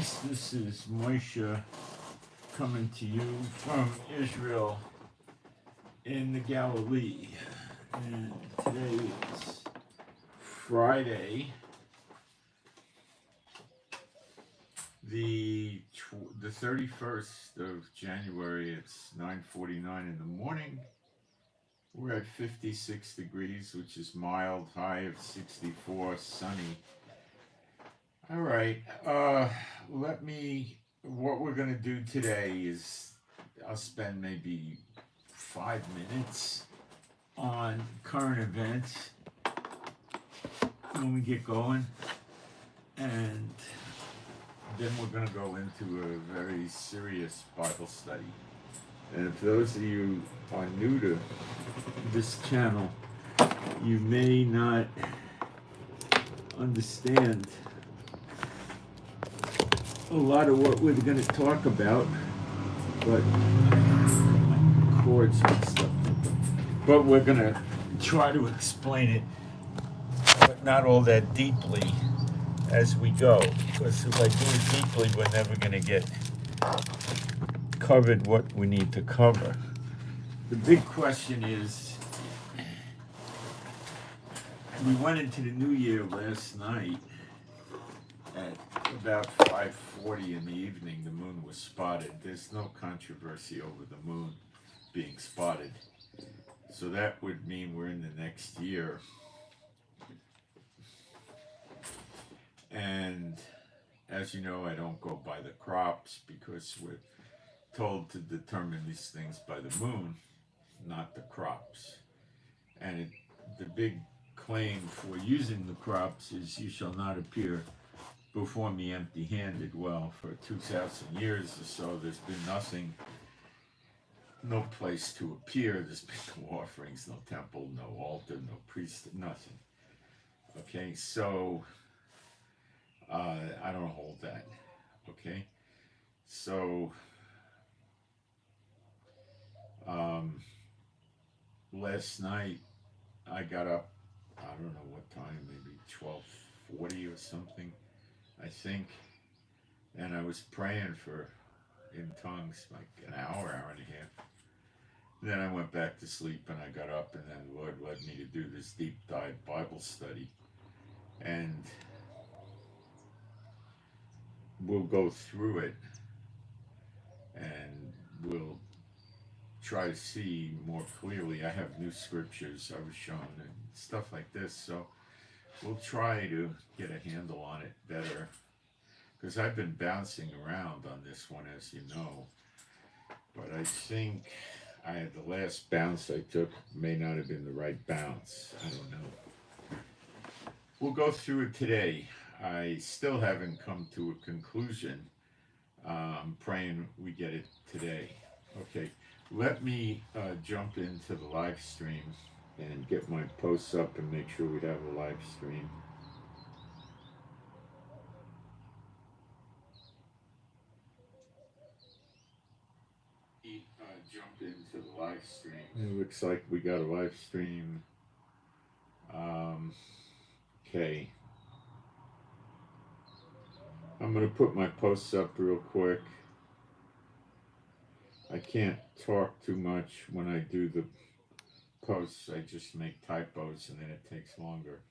guys, this is Moshe coming to you from Israel in the Galilee. And today is Friday, the 31st of January. It's 9:49 in the morning. We're at 56 degrees, which is mild, high of 64, sunny. All right, what we're going to do today is I'll spend maybe 5 minutes on current events when we get going, and then we're going to go into a very serious Bible study. And if those of you are new to this channel, you may not understand a lot of what we're going to talk about, but my chords messed up. But we're going to try to explain it, but not all that deeply as we go, because if I do it deeply, we're never going to get covered what we need to cover. The big question is, we went into the new year last night at about 5:40 in the evening. The moon was spotted. There's no controversy over the moon being spotted, so that would mean we're in the next year. And as you know, I don't go by the crops because we're told to determine these things by the moon, not the crops. And the big claim for using the crops is, "You shall not appear before me empty-handed." Well, for 2,000 years or so, there's been nothing, no place to appear. There's been no offerings, no temple, no altar, no priest, nothing. Okay, so I don't hold that. Okay, so last night I got up, I don't know what time, maybe 12:40 or something, I think, and I was praying in tongues like an hour and a half. Then I went back to sleep and I got up, and then the Lord led me to do this deep dive Bible study, and we'll go through it and we'll try to see more clearly. I have new scriptures I was shown and stuff like this, so we'll try to get a handle on it better, because I've been bouncing around on this one, as you know. But I think the last bounce I took may not have been the right bounce. I don't know. We'll go through it today. I still haven't come to a conclusion. I'm praying we get it today. Okay, let me jump into the live stream and get my posts up and make sure we have a live stream. Jump into the live stream. It looks like we got a live stream. Okay. I'm going to put my posts up real quick. I can't talk too much when I do the posts. I just make typos and then it takes longer.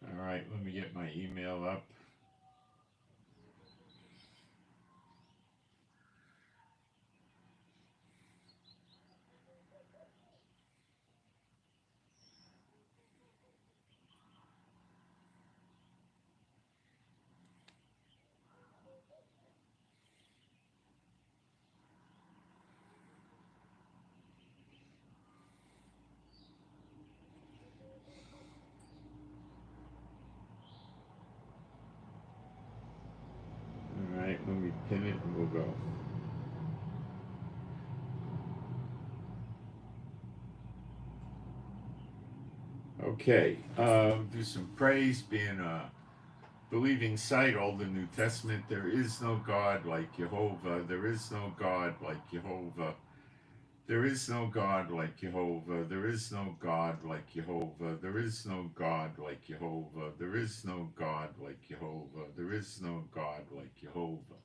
All right, let me get my email up. All right, let me pin it and we'll go. Okay, do some praise, being a believing sight, all the New Testament. There is no God like Jehovah. There is no God like Jehovah. There is no God like Jehovah. There is no God like Jehovah. There is no God like Jehovah. There is no God like Jehovah. There is no God like Jehovah.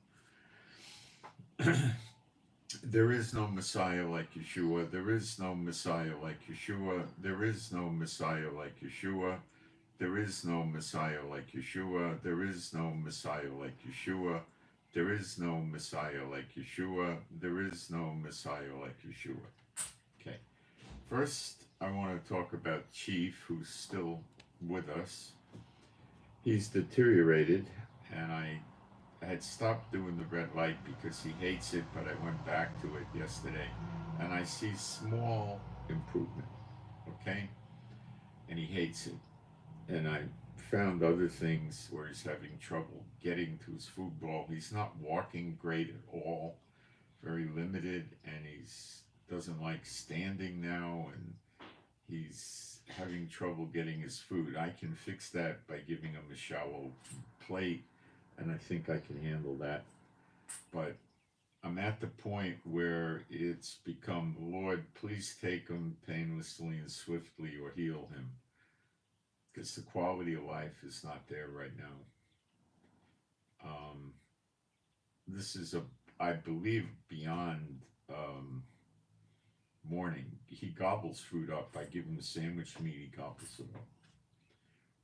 There is no Messiah like Yeshua. There is no Messiah like Yeshua. There is no Messiah like Yeshua. There is no Messiah like Yeshua. There is no Messiah like Yeshua. There is no Messiah like Yeshua. There is no Messiah like Yeshua. Okay. First, I want to talk about Chief, who's still with us. He's deteriorated, and I had stopped doing the red light because he hates it, but I went back to it yesterday, and I see small improvement, okay? And he hates it. And I found other things where he's having trouble getting to his food bowl. He's not walking great at all, very limited, and he's doesn't like standing now, and he's having trouble getting his food. I can fix that by giving him a shallow plate, and I think I can handle that. But I'm at the point where it's become, Lord, please take him painlessly and swiftly, or heal him, because the quality of life is not there right now. This is I believe, beyond morning. He gobbles food up. I give him a sandwich meat, he gobbles it up.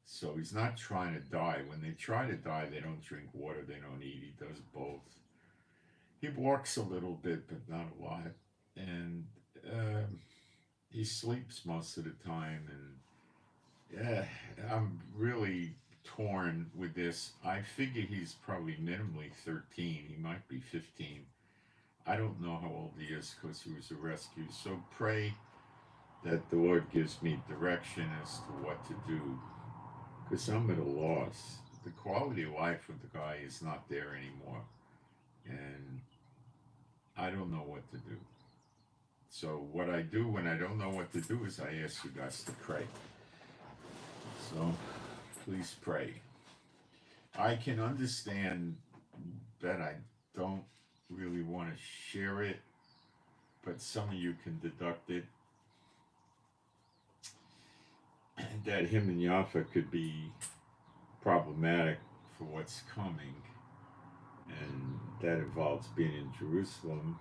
So he's not trying to die. When they try to die, they don't drink water, they don't eat. He does both. He walks a little bit, but not a lot. And he sleeps most of the time. And yeah, I'm really torn with this. I figure he's probably minimally 13. He might be 15. I don't know how old he is because he was a rescue. So pray that the Lord gives me direction as to what to do, because I'm at a loss. The quality of life with the guy is not there anymore, and I don't know what to do. So what I do when I don't know what to do is I ask you guys to pray. So please pray. I can understand that I don't really want to share it, but some of you can deduct it, that him and Yafa could be problematic for what's coming, and that involves being in Jerusalem.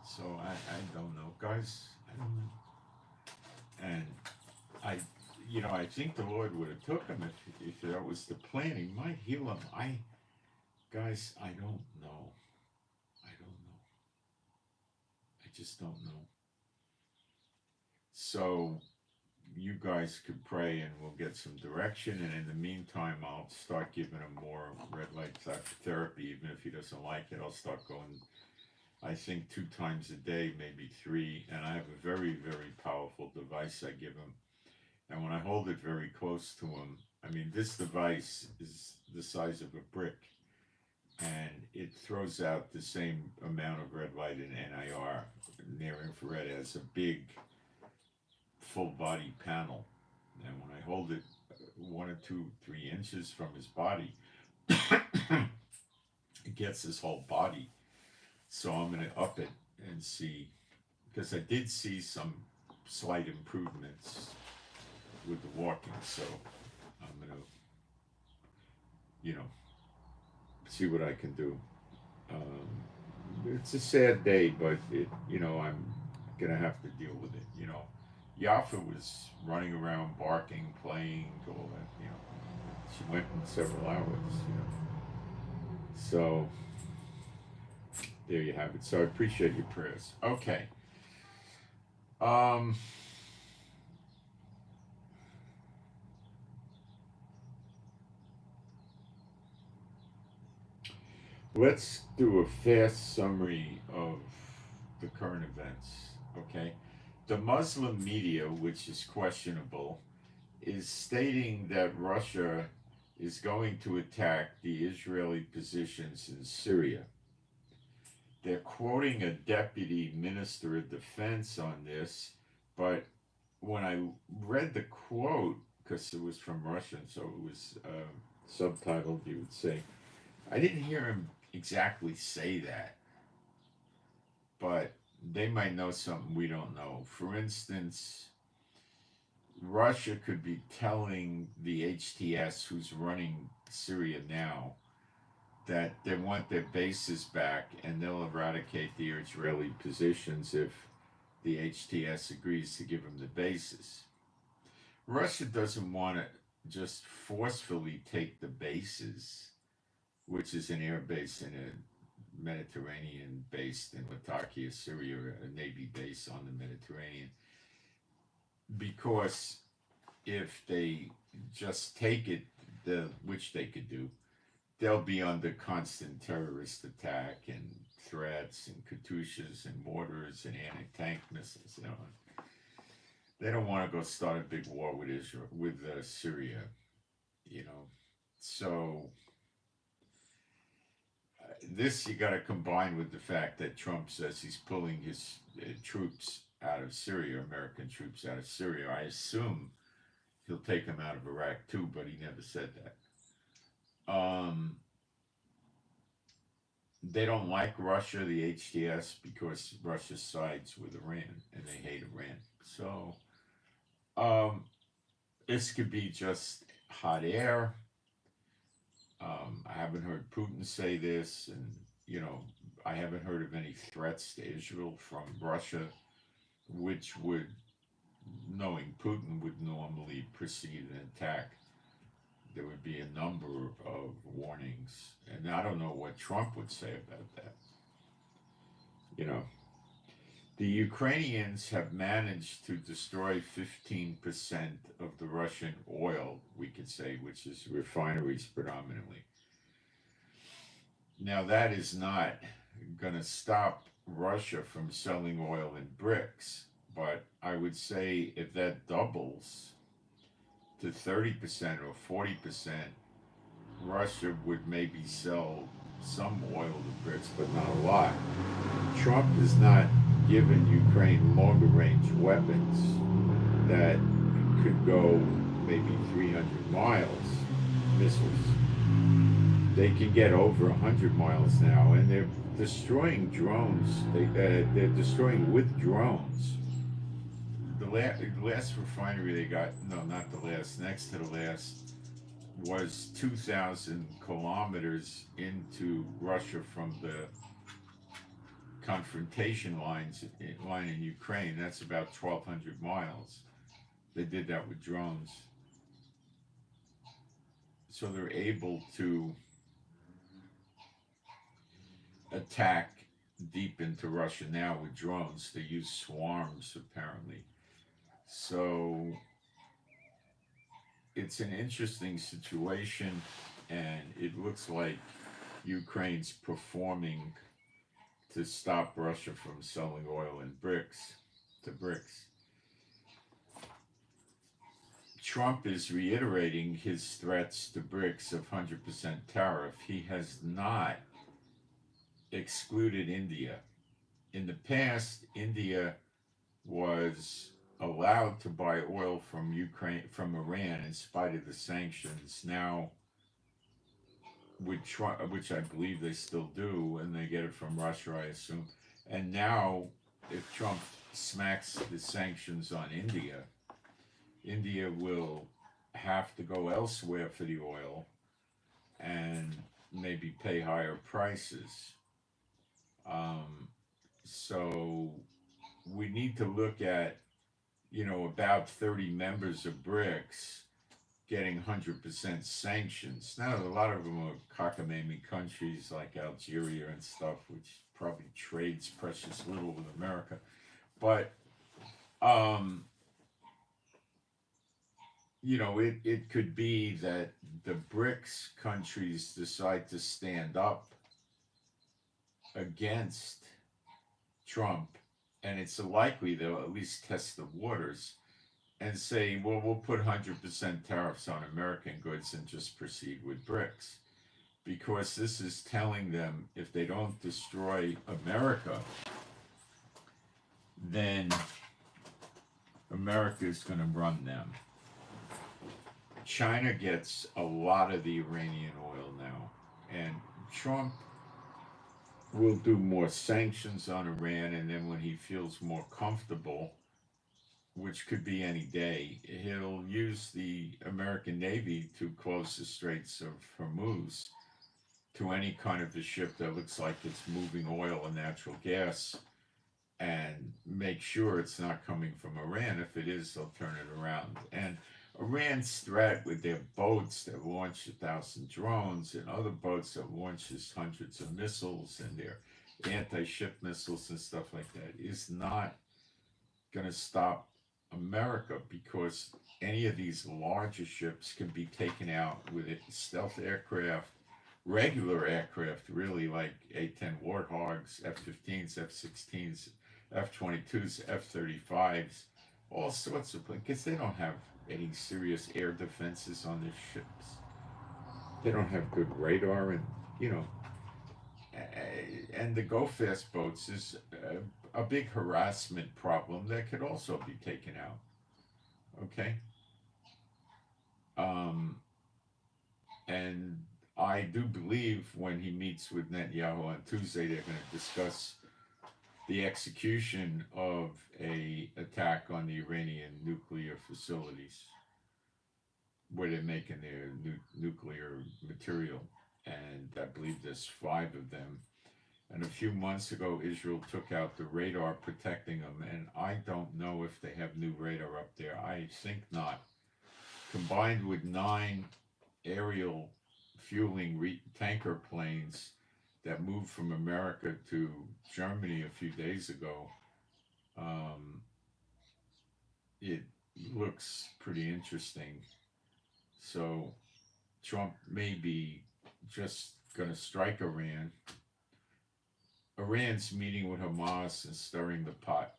So I don't know, guys. I don't know. And I think the Lord would have took him if that was the plan. He might heal him. Guys, I don't know. I don't know. I just don't know. So you guys could pray and we'll get some direction. And in the meantime, I'll start giving him more red light therapy. Even if he doesn't like it, I'll start going, I think 2 times a day, maybe 3. And I have a very, very powerful device I give him. And when I hold it very close to him, I mean, this device is the size of a brick, and it throws out the same amount of red light in NIR, near infrared, as a big full body panel. And when I hold it 1 or 2, 3 inches from his body, it gets his whole body. So I'm going to up it and see, because I did see some slight improvements with the walking. So I'm going to, see what I can do. It's a sad day, but I'm going to have to deal with it. Yafa was running around, barking, playing, all that. She went in several hours. So there you have it. So I appreciate your prayers. Okay. Let's do a fast summary of the current events. Okay. The Muslim media, which is questionable, is stating that Russia is going to attack the Israeli positions in Syria. They're quoting a deputy minister of defense on this, but when I read the quote, because it was from Russian, so it was subtitled, you would say, I didn't hear him exactly say that, but they might know something we don't know. For instance, Russia could be telling the HTS who's running Syria now that they want their bases back and they'll eradicate the Israeli positions if the HTS agrees to give them the bases. Russia doesn't want to just forcefully take the bases, which is an air base and a Mediterranean based in Latakia, Syria, a Navy base on the Mediterranean, because if they just take it, which they could do, they'll be under constant terrorist attack and threats and Katyushas and mortars and anti-tank missiles. You know, they don't want to go start a big war with Israel, with Syria. You know, so this you got to combine with the fact that Trump says he's pulling his troops out of Syria, American troops out of Syria. I assume he'll take them out of Iraq too, but he never said that. They don't like Russia, the HTS, because Russia sides with Iran and they hate Iran. So this could be just hot air. I haven't heard Putin say this, and you know, I haven't heard of any threats to Israel from Russia, which would, knowing Putin, would normally precede an attack. There would be a number of warnings, and I don't know what Trump would say about that. You know, the Ukrainians have managed to destroy 15% of the Russian oil, we could say, which is refineries predominantly. Now, that is not going to stop Russia from selling oil in bricks, but I would say if that doubles to 30% or 40%, Russia would maybe sell some oil to bricks, but not a lot. Trump has not given Ukraine longer range weapons that could go maybe 300 miles, missiles. They can get over 100 miles now, and they're destroying drones. They're destroying with drones. The last refinery they got, no, not the last, next to the last, was 2,000 kilometers into Russia from the confrontation line in Ukraine. That's about 1,200 miles. They did that with drones. So they're able to attack deep into Russia now with drones. They use swarms, apparently. So it's an interesting situation, and it looks like Ukraine's performing to stop Russia from selling oil in bricks to bricks. Trump is reiterating his threats to BRICS of 100% tariff. He has not excluded India. In the past, India was allowed to buy oil from Iran in spite of the sanctions. Now, with Trump, which I believe they still do, and they get it from Russia, I assume. And now, if Trump smacks the sanctions on India, India will have to go elsewhere for the oil and maybe pay higher prices. So we need to look at, about 30 members of BRICS getting 100% sanctions. Now, a lot of them are cockamamie countries like Algeria and stuff, which probably trades precious little with America. But, it could be that the BRICS countries decide to stand up against Trump, and it's likely they'll at least test the waters and say, well, we'll put 100% tariffs on American goods and just proceed with BRICS. Because this is telling them if they don't destroy America, then America is going to run them. China gets a lot of the Iranian oil now, and Trump will do more sanctions on Iran, and then when he feels more comfortable, which could be any day, he'll use the American Navy to close the Straits of Hormuz to any kind of a ship that looks like it's moving oil and natural gas, and make sure it's not coming from Iran. If it is, they'll turn it around. And Iran's threat with their boats that launch 1,000 drones and other boats that launches hundreds of missiles and their anti-ship missiles and stuff like that is not going to stop America, because any of these larger ships can be taken out with stealth aircraft, regular aircraft, really, like A-10 Warthogs, F-15s, F-16s, F-22s, F-35s, all sorts of planes, because they don't have any serious air defenses on their ships. They don't have good radar, and and the go-fast boats is a big harassment problem that could also be taken out. Okay? And I do believe when he meets with Netanyahu on Tuesday, they're going to discuss the execution of a attack on the Iranian nuclear facilities where they're making their nuclear material. And I believe there's 5 of them. And a few months ago, Israel took out the radar protecting them, and I don't know if they have new radar up there. I think not. Combined with 9 aerial fueling tanker planes that moved from America to Germany a few days ago, it looks pretty interesting. So Trump may be just going to strike Iran. Iran's meeting with Hamas and stirring the pot.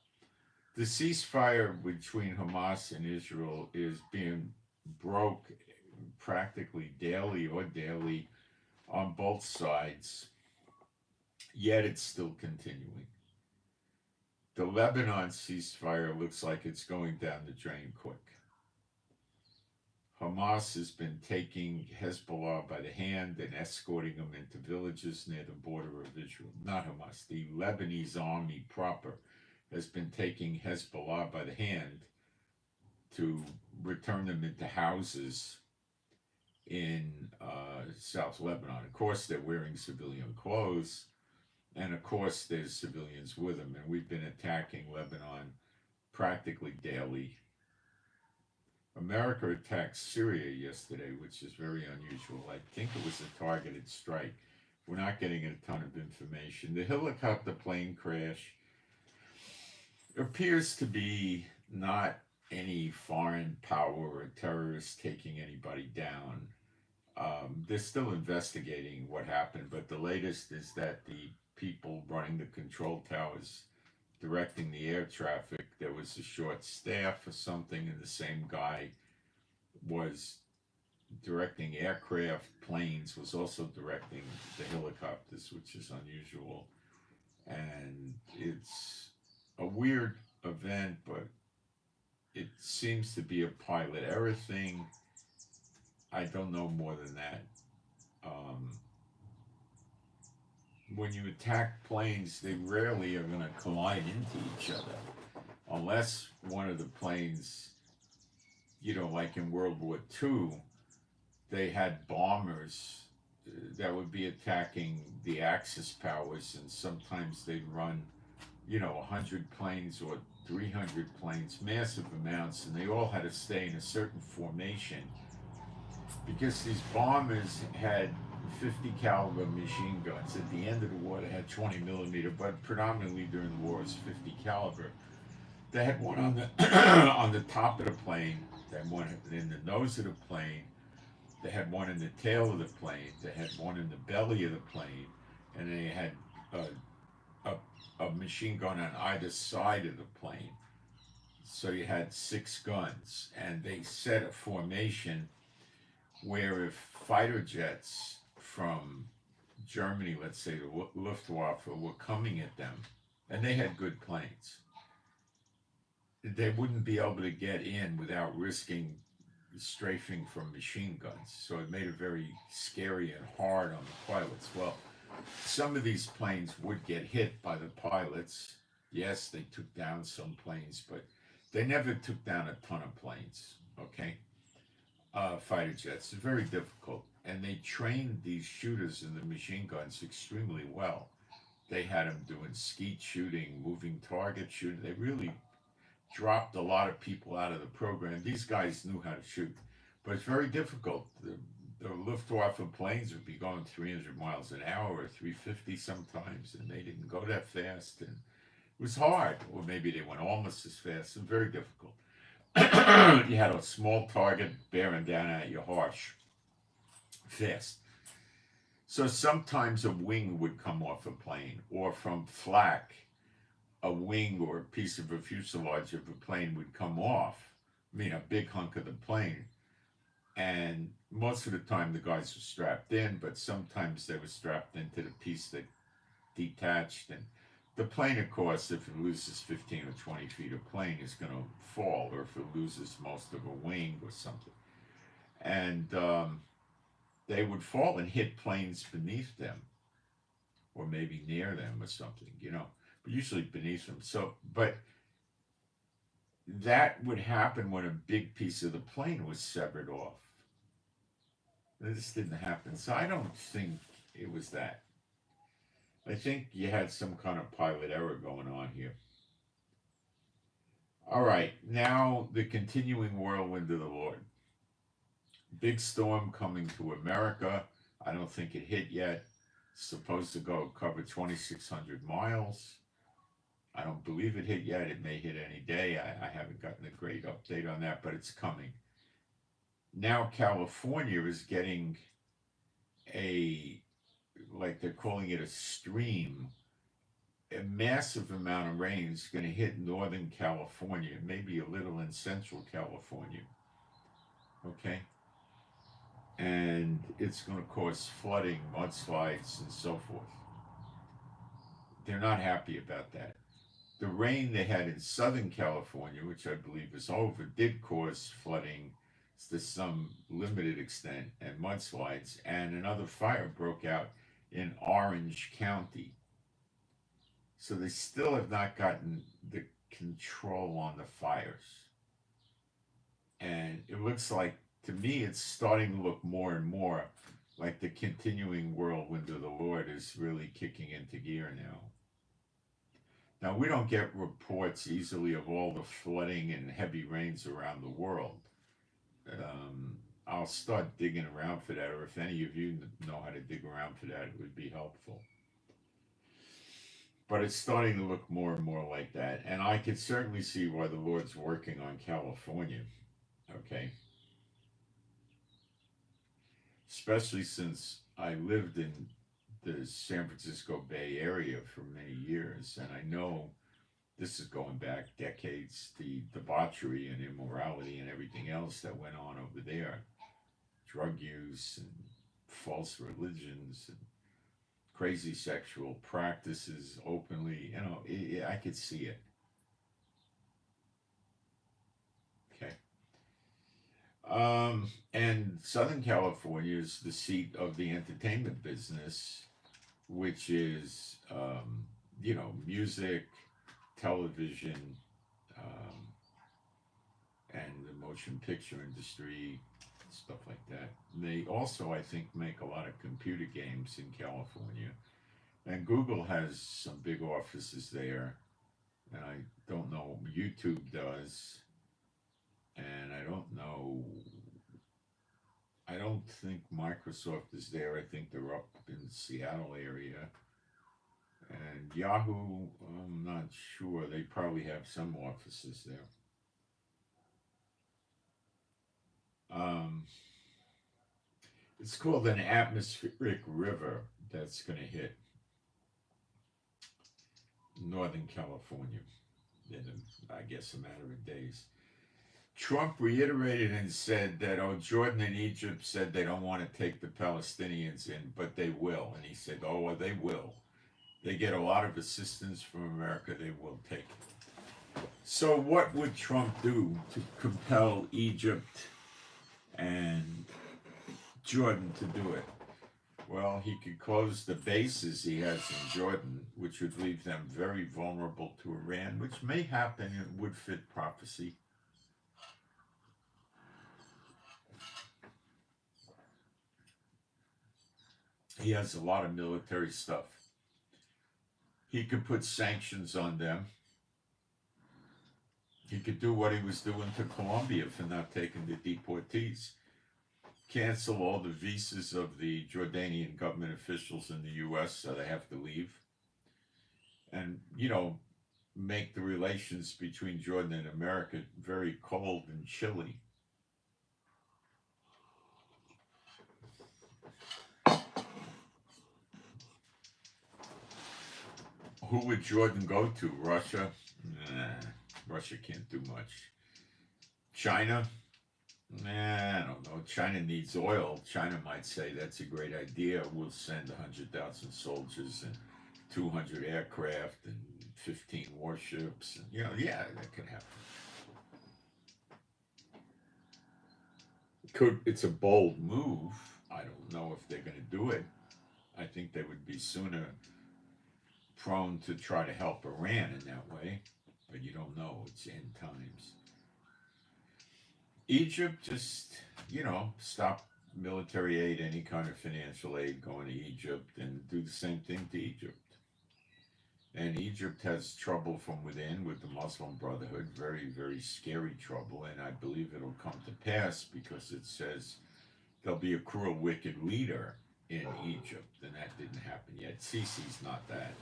The ceasefire between Hamas and Israel is being broke practically daily on both sides, yet it's still continuing. The Lebanon ceasefire looks like it's going down the drain quick. Hamas has been taking Hezbollah by the hand and escorting them into villages near the border of Israel. Not Hamas, the Lebanese army proper has been taking Hezbollah by the hand to return them into houses in South Lebanon. Of course, they're wearing civilian clothes, and of course, there's civilians with them. And we've been attacking Lebanon practically daily. America attacked Syria yesterday, which is very unusual. I think it was a targeted strike. We're not getting a ton of information. The helicopter plane crash appears to be not any foreign power or terrorists taking anybody down. They're still investigating what happened, but the latest is that the people running the control towers directing the air traffic, there was a short staff or something, and the same guy was directing aircraft, planes, was also directing the helicopters, which is unusual. And it's a weird event, but it seems to be a pilot error thing. I don't know more than that. When you attack planes, they rarely are going to collide into each other, unless one of the planes, like in World War II, they had bombers that would be attacking the Axis powers, and sometimes they'd run, 100 planes or 300 planes, massive amounts, and they all had to stay in a certain formation, because these bombers had 50 caliber machine guns. At the end of the war, they had 20 millimeter, but predominantly during the war, it was 50 caliber. They had one on the on the top of the plane. They had one in the nose of the plane. They had one in the tail of the plane. They had one in the belly of the plane, and they had a machine gun on either side of the plane. So you had 6 guns, and they set a formation where if fighter jets from Germany, let's say the Luftwaffe, were coming at them, and they had good planes, they wouldn't be able to get in without risking strafing from machine guns. So it made it very scary and hard on the pilots. Well, some of these planes would get hit by the pilots. Yes, they took down some planes, but they never took down a ton of planes. Okay, fighter jets. It's very difficult, and they trained these shooters in the machine guns extremely well. They had them doing skeet shooting, moving target shooting. They really dropped a lot of people out of the program. These guys knew how to shoot, but it's very difficult. The Luftwaffe planes would be going 300 miles an hour or 350 sometimes, and they didn't go that fast, and it was hard. Or maybe they went almost as fast. And very difficult. You had a small target bearing down at you harsh, fast. So sometimes a wing would come off a plane, or from flak, a wing or a piece of a fuselage of a plane would come off. I mean, a big hunk of the plane. And most of the time the guys were strapped in, but sometimes they were strapped into the piece that detached. And the plane, of course, if it loses 15 or 20 feet of plane, is going to fall, or if it loses most of a wing or something. And they would fall and hit planes beneath them, or maybe near them or something, but usually beneath them. So, but that would happen when a big piece of the plane was severed off. This didn't happen. So I don't think it was that. I think you had some kind of pilot error going on here. All right, now the continuing whirlwind of the Lord. Big storm coming to America. I don't think it hit yet. It's supposed to go cover 2,600 miles. I don't believe it hit yet. It may hit any day. I haven't gotten a great update on that, but it's coming. Now California is getting like they're calling it a stream. A massive amount of rain is going to hit Northern California, maybe a little in Central California. Okay? And it's going to cause flooding, mudslides, and so forth. They're not happy about that. The rain they had in Southern California, which I believe is over, did cause flooding to some limited extent and mudslides, and another fire broke out in Orange County. So they still have not gotten the control on the fires. And it looks like, to me, it's starting to look more and more like the continuing whirlwind of the Lord is really kicking into gear now. Now, we don't get reports easily of all the flooding and heavy rains around the world. I'll start digging around for that, or if any of you know how to dig around for that, it would be helpful. But it's starting to look more and more like that. And I can certainly see why the Lord's working on California, okay? Especially since I lived in the San Francisco Bay Area for many years, and I know this is going back decades, the debauchery and immorality and everything else that went on over there. Drug use and false religions and crazy sexual practices openly. I could see it. Okay. And Southern California is the seat of the entertainment business, which is, music, television, and the motion picture industry, stuff like that. They also, I think, make a lot of computer games in California. And Google has some big offices there. And I don't know, YouTube does. And I don't think Microsoft is there. I think they're up in the Seattle area. And Yahoo, I'm not sure. They probably have some offices there. It's called an atmospheric river that's going to hit Northern California in, I guess, a matter of days. Trump reiterated and said that, Jordan and Egypt said they don't want to take the Palestinians in, but they will. And he said, well, they will. They get a lot of assistance from America. They will take it. So, what would Trump do to compel Egypt and Jordan to do it? Well, he could close the bases he has in Jordan, which would leave them very vulnerable to Iran, which may happen and would fit prophecy. He has a lot of military stuff. He could put sanctions on them. He could do what he was doing to Colombia for not taking the deportees. Cancel all the visas of the Jordanian government officials in the U.S. so they have to leave. And, make the relations between Jordan and America very cold and chilly. Who would Jordan go to? Russia? Nah, Russia can't do much. China? Nah, I don't know. China needs oil. China might say that's a great idea. We'll send 100,000 soldiers and 200 aircraft and 15 warships. And, yeah, that could happen. It's a bold move. I don't know if they're going to do it. I think they would be sooner prone to try to help Iran in that way, but you don't know. It's end times. Egypt, just, stop military aid, any kind of financial aid going to Egypt, and do the same thing to Egypt. And Egypt has trouble from within with the Muslim Brotherhood, very, very scary trouble, and I believe it'll come to pass because it says there'll be a cruel, wicked leader in Egypt, and that didn't happen yet. Sisi's not that.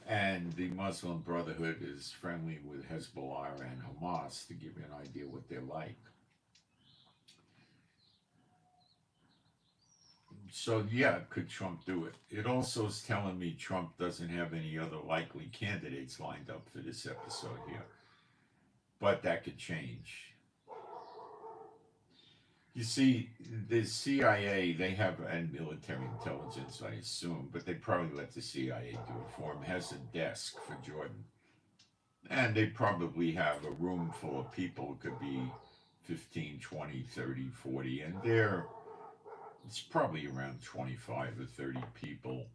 And the Muslim Brotherhood is friendly with Hezbollah and Hamas, to give you an idea what they're like. So, yeah, could Trump do it? It also is telling me Trump doesn't have any other likely candidates lined up for this episode here. But that could change. You see, the CIA, they have, and military intelligence, I assume, but they probably let the CIA do it for him, has a desk for Jordan. And they probably have a room full of people. It could be 15, 20, 30, 40, and it's probably around 25 or 30 people.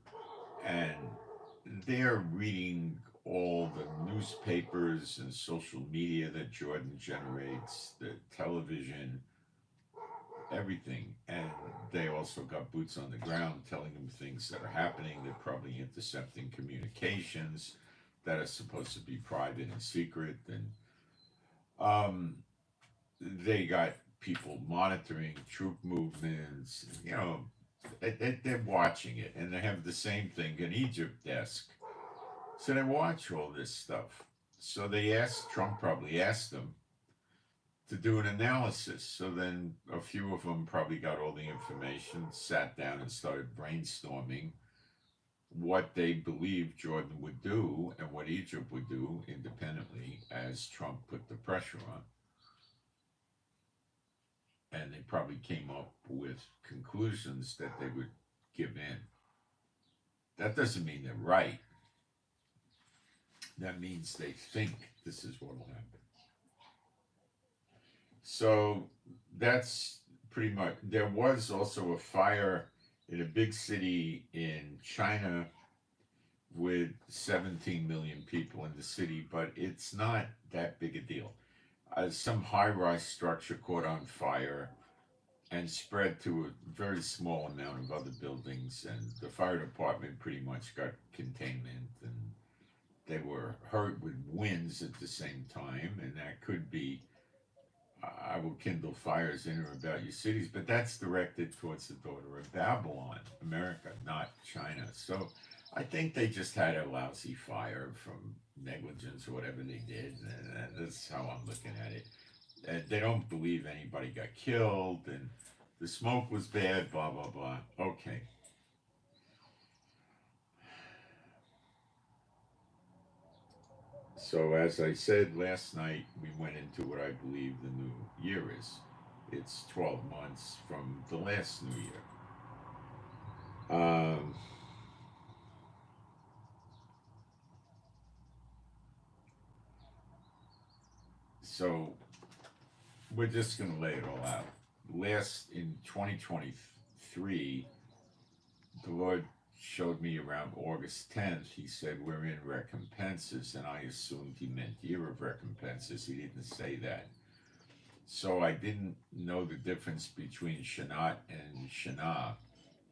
And they're reading all the newspapers and social media that Jordan generates, the television, everything. And they also got boots on the ground telling them things that are happening. They're probably intercepting communications that are supposed to be private and secret. And they got people monitoring troop movements. They're watching it. And they have the same thing in Egypt desk. So they watch all this stuff. So Trump probably asked them to do an analysis. So then a few of them probably got all the information, sat down and started brainstorming what they believed Jordan would do and what Egypt would do independently as Trump put the pressure on. And they probably came up with conclusions that they would give in. That doesn't mean they're right. That means they think this is what will happen. So that's pretty much. There was also a fire in a big city in China with 17 million people in the city, but it's not that big a deal. Some high-rise structure caught on fire and spread to a very small amount of other buildings, and the fire department pretty much got containment, and they were hurt with winds at the same time, and that could be I will kindle fires in or about your cities, but that's directed towards the daughter of Babylon, America, not China. So I think they just had a lousy fire from negligence or whatever they did, and that's how I'm looking at it. And they don't believe anybody got killed, and the smoke was bad, blah, blah, blah. Okay. So as I said last night, we went into what I believe the new year is. It's 12 months from the last new year. So we're just going to lay it all out. In 2023, the Lord showed me around August 10th. He said, we're in recompenses, and I assumed he meant year of recompenses. He didn't say that. So I didn't know the difference between Shanat and Shana,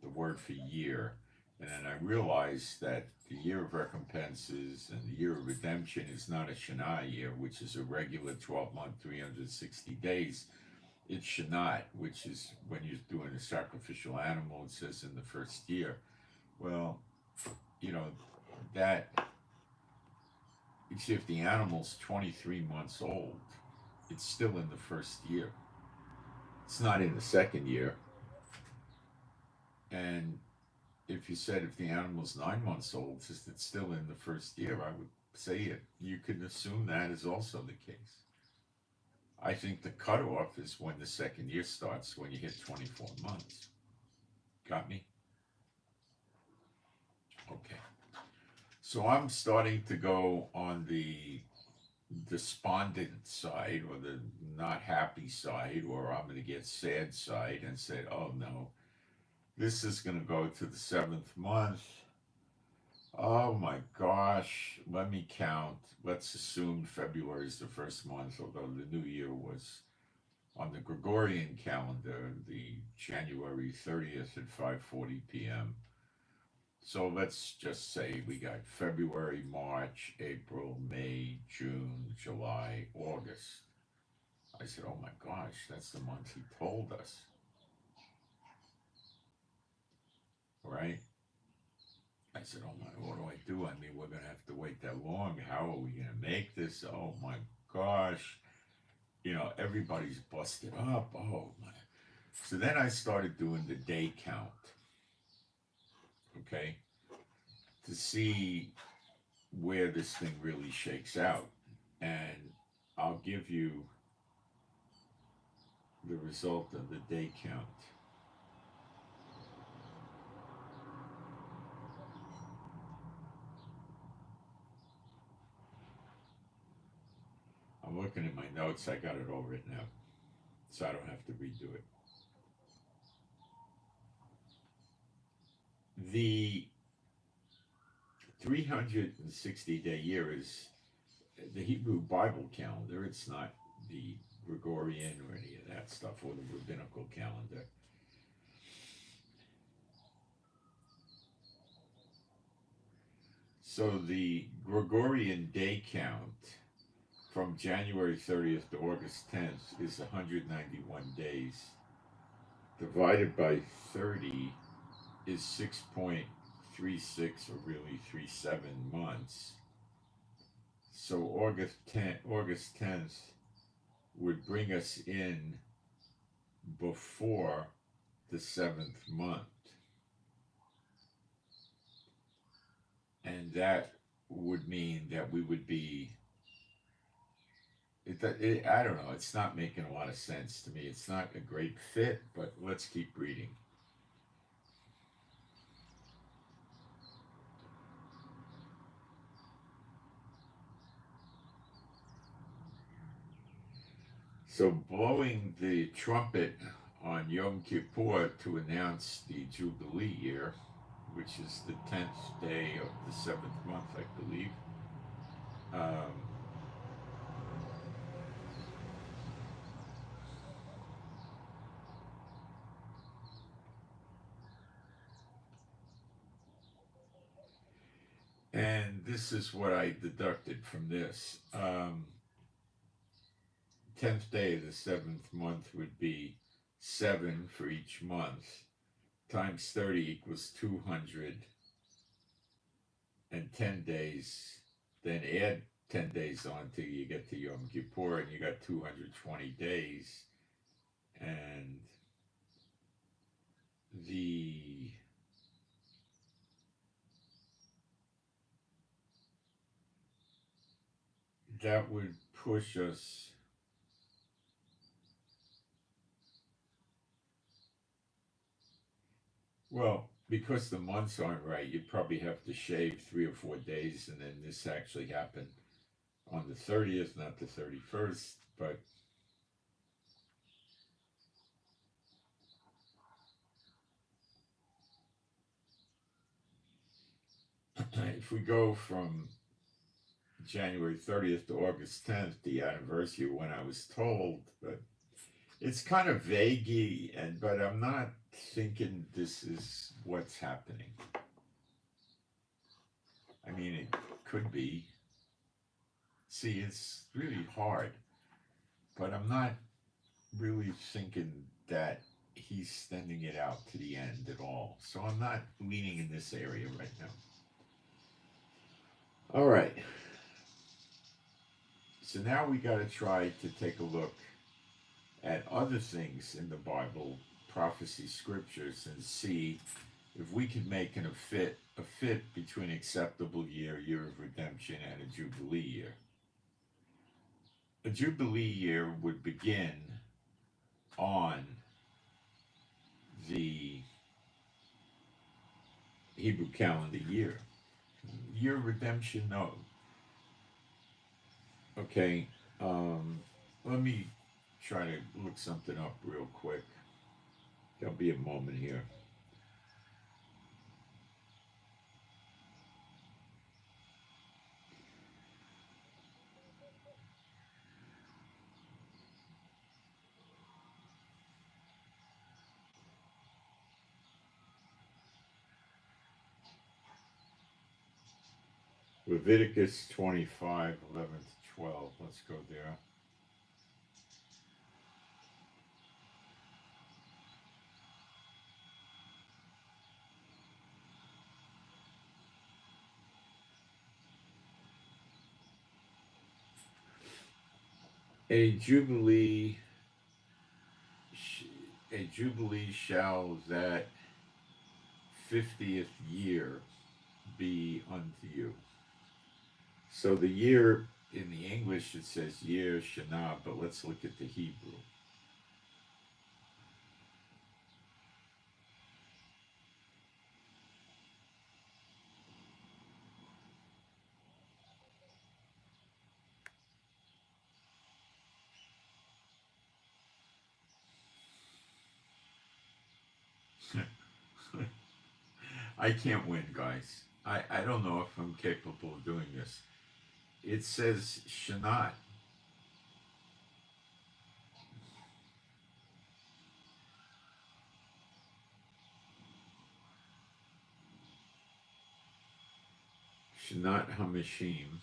the word for year. And then I realized that the year of recompenses and the year of redemption is not a Shana year, which is a regular 12-month, 360 days. It's Shanat, which is when you're doing a sacrificial animal, it says in the first year. Well, you know, that, if the animal's 23 months old, it's still in the first year. It's not in the second year. And if you said if the animal's 9 months old, it's still in the first year, I would say it. You can assume that is also the case. I think the cutoff is when the second year starts, when you hit 24 months. Got me? Okay. So I'm starting to go on the despondent side, or the not happy side, or I'm going to get sad side and say, oh no, this is going to go to the 7th month. Oh my gosh, let me count. Let's assume February is the first month, although the new year was on the Gregorian calendar, the January 30th at 5:40 p.m. So let's just say we got February, March, April, May, June, July, August. I said, oh my gosh, that's the month he told us. Right? I said, oh my, what do I do? I mean, we're going to have to wait that long. How are we going to make this? Oh my gosh. You know, everybody's busted up. Oh my. So then I started doing the day count. Okay? To see where this thing really shakes out. And I'll give you the result of the day count. I'm looking at my notes. I got it all written out, so I don't have to redo it. The 360-day year is the Hebrew Bible calendar. It's not the Gregorian or any of that stuff, or the rabbinical calendar. So the Gregorian day count from January 30th to August 10th is 191 days. Divided by 30 is 6.36, or really 37 months. So August 10th would bring us in before the 7th month. And that would mean that we would be, I don't know, it's not making a lot of sense to me. It's not a great fit, but let's keep reading. So blowing the trumpet on Yom Kippur to announce the Jubilee year, which is the 10th day of the 7th month, I believe. And this is what I deducted from this. 10th day of the 7th month would be 7 for each month, times 30 equals 210 days. Then add 10 days on till you get to Yom Kippur, and you got 220 days. And that would push us well, because the months aren't right, you'd probably have to shave 3 or 4 days, and then this actually happened on the 30th, not the 31st, but if we go from January 30th to August 10th, the anniversary of when I was told, but it's kind of vaguey, but I'm not thinking this is what's happening. I mean, it could be. See, it's really hard, but I'm not really thinking that he's sending it out to the end at all. So I'm not leaning in this area right now. All right. So now we got to try to take a look at other things in the Bible, prophecy, scriptures, and see if we can make a fit between acceptable year, year of redemption, and a jubilee year. A jubilee year would begin on the Hebrew calendar year. Year of redemption, no. Okay, let me try to look something up real quick. There'll be a moment here. Leviticus 25, 11 to 12. Let's go there. A jubilee shall that 50th year be unto you. So the year in the English it says year Shana, but let's look at the Hebrew. I can't win, guys. I don't know if I'm capable of doing this. It says Shanat. Shanat Hamishim.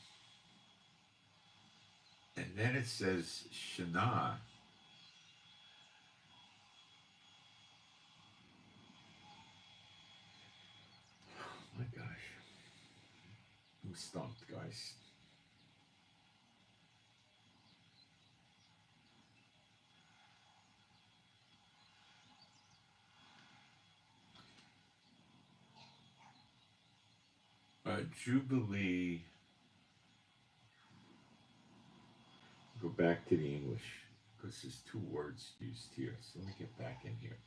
And then it says Shana. Oh my gosh. I'm stumped, guys. Jubilee. Go back to the English because there's two words used here. So let me get back in here.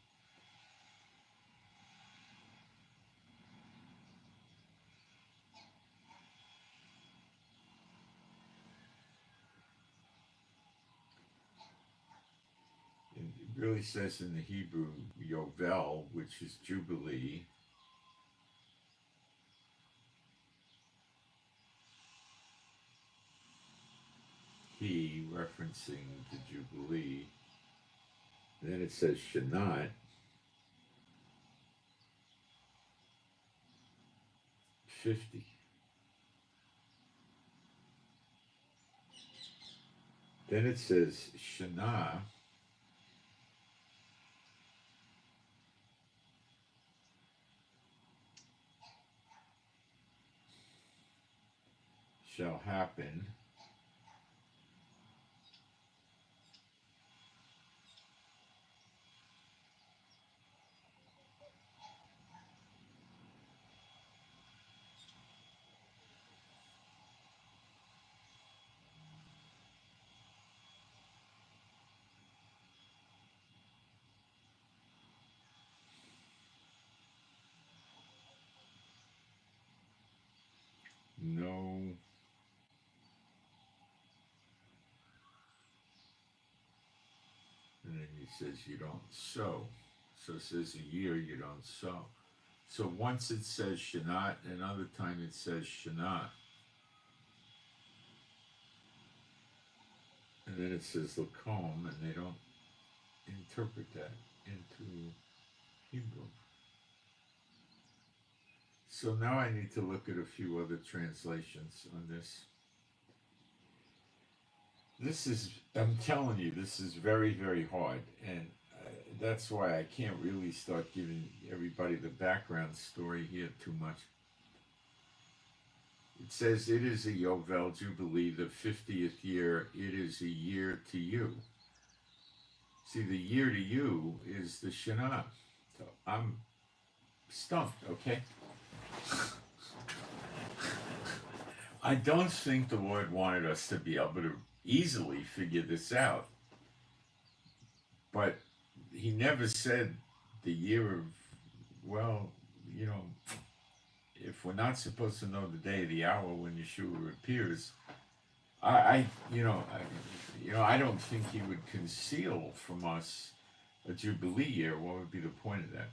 And it really says in the Hebrew Yovel, which is Jubilee. He referencing the Jubilee. And then it says Shanat. 50. Then it says Shana. Shall happen. No. then it says you don't sow. So it says a year you don't sow. So once it says Shanat, another time it says Shanat. And then it says Lakom, and they don't interpret that into Hebrew. So now I need to look at a few other translations on this. This is, I'm telling you, this is very, very hard. And that's why I can't really start giving everybody the background story here too much. It says, it is a Yovel Jubilee, the 50th year. It is a year to you. See, the year to you is the Shana. So I'm stumped, okay? I don't think the Lord wanted us to be able to easily figure this out. But he never said the year of, well, you know, if we're not supposed to know the day, the hour when Yeshua appears, I don't think he would conceal from us a Jubilee year. What would be the point of that?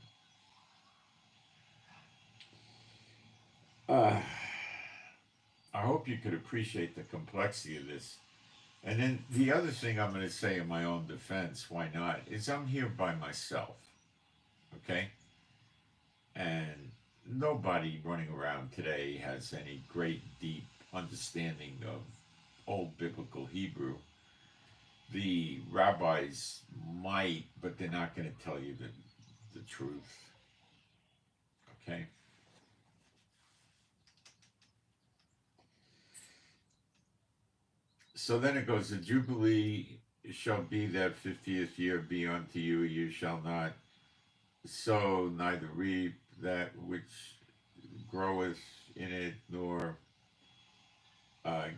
I hope you could appreciate the complexity of this. And then the other thing I'm going to say in my own defense, why not, is I'm here by myself, okay? And nobody running around today has any great, deep understanding of old biblical Hebrew. The rabbis might, but they're not going to tell you the truth, okay? So then it goes, the Jubilee shall be that 50th year be unto you, you shall not sow, neither reap that which groweth in it, nor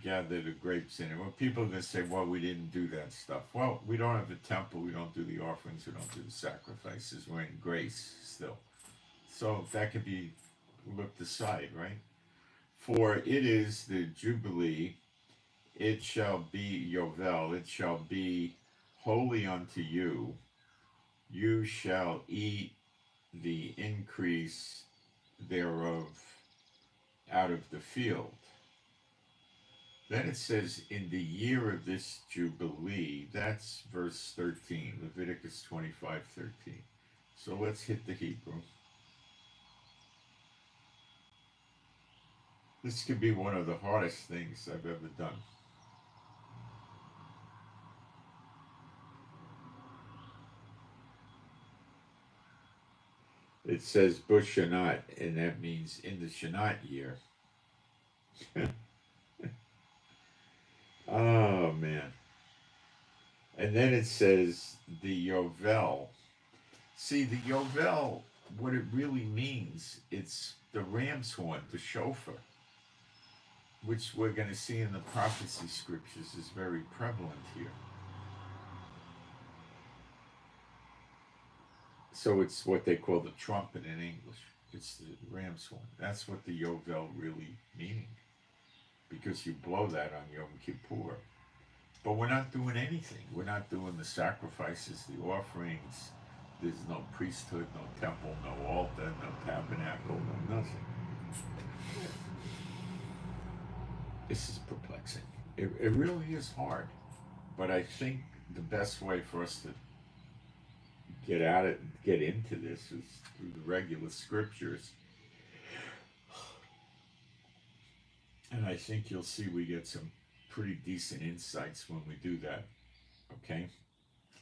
gather the grapes in it. Well, people are going to say, well, we didn't do that stuff. Well, we don't have the temple, we don't do the offerings, we don't do the sacrifices, we're in grace still. So that could be looked aside, right? For it is the Jubilee, it shall be Yovel, it shall be holy unto you. You shall eat the increase thereof out of the field. Then it says, in the year of this Jubilee, that's verse 13, Leviticus 25:13. So let's hit the Hebrew. This could be one of the hardest things I've ever done. It says Bush Shanat, and that means in the Shanat year. Oh, man. And then it says the Yovel. See, the Yovel, what it really means, it's the ram's horn, the shofar, which we're going to see in the prophecy scriptures is very prevalent here. So it's what they call the trumpet in English. It's the ram's horn. That's what the Yovel really meaning. Because you blow that on Yom Kippur. But we're not doing anything. We're not doing the sacrifices, the offerings. There's no priesthood, no temple, no altar, no tabernacle, no nothing. This is perplexing. It really is hard. But I think the best way for us to get into this is through the regular scriptures. And I think you'll see we get some pretty decent insights when we do that, okay?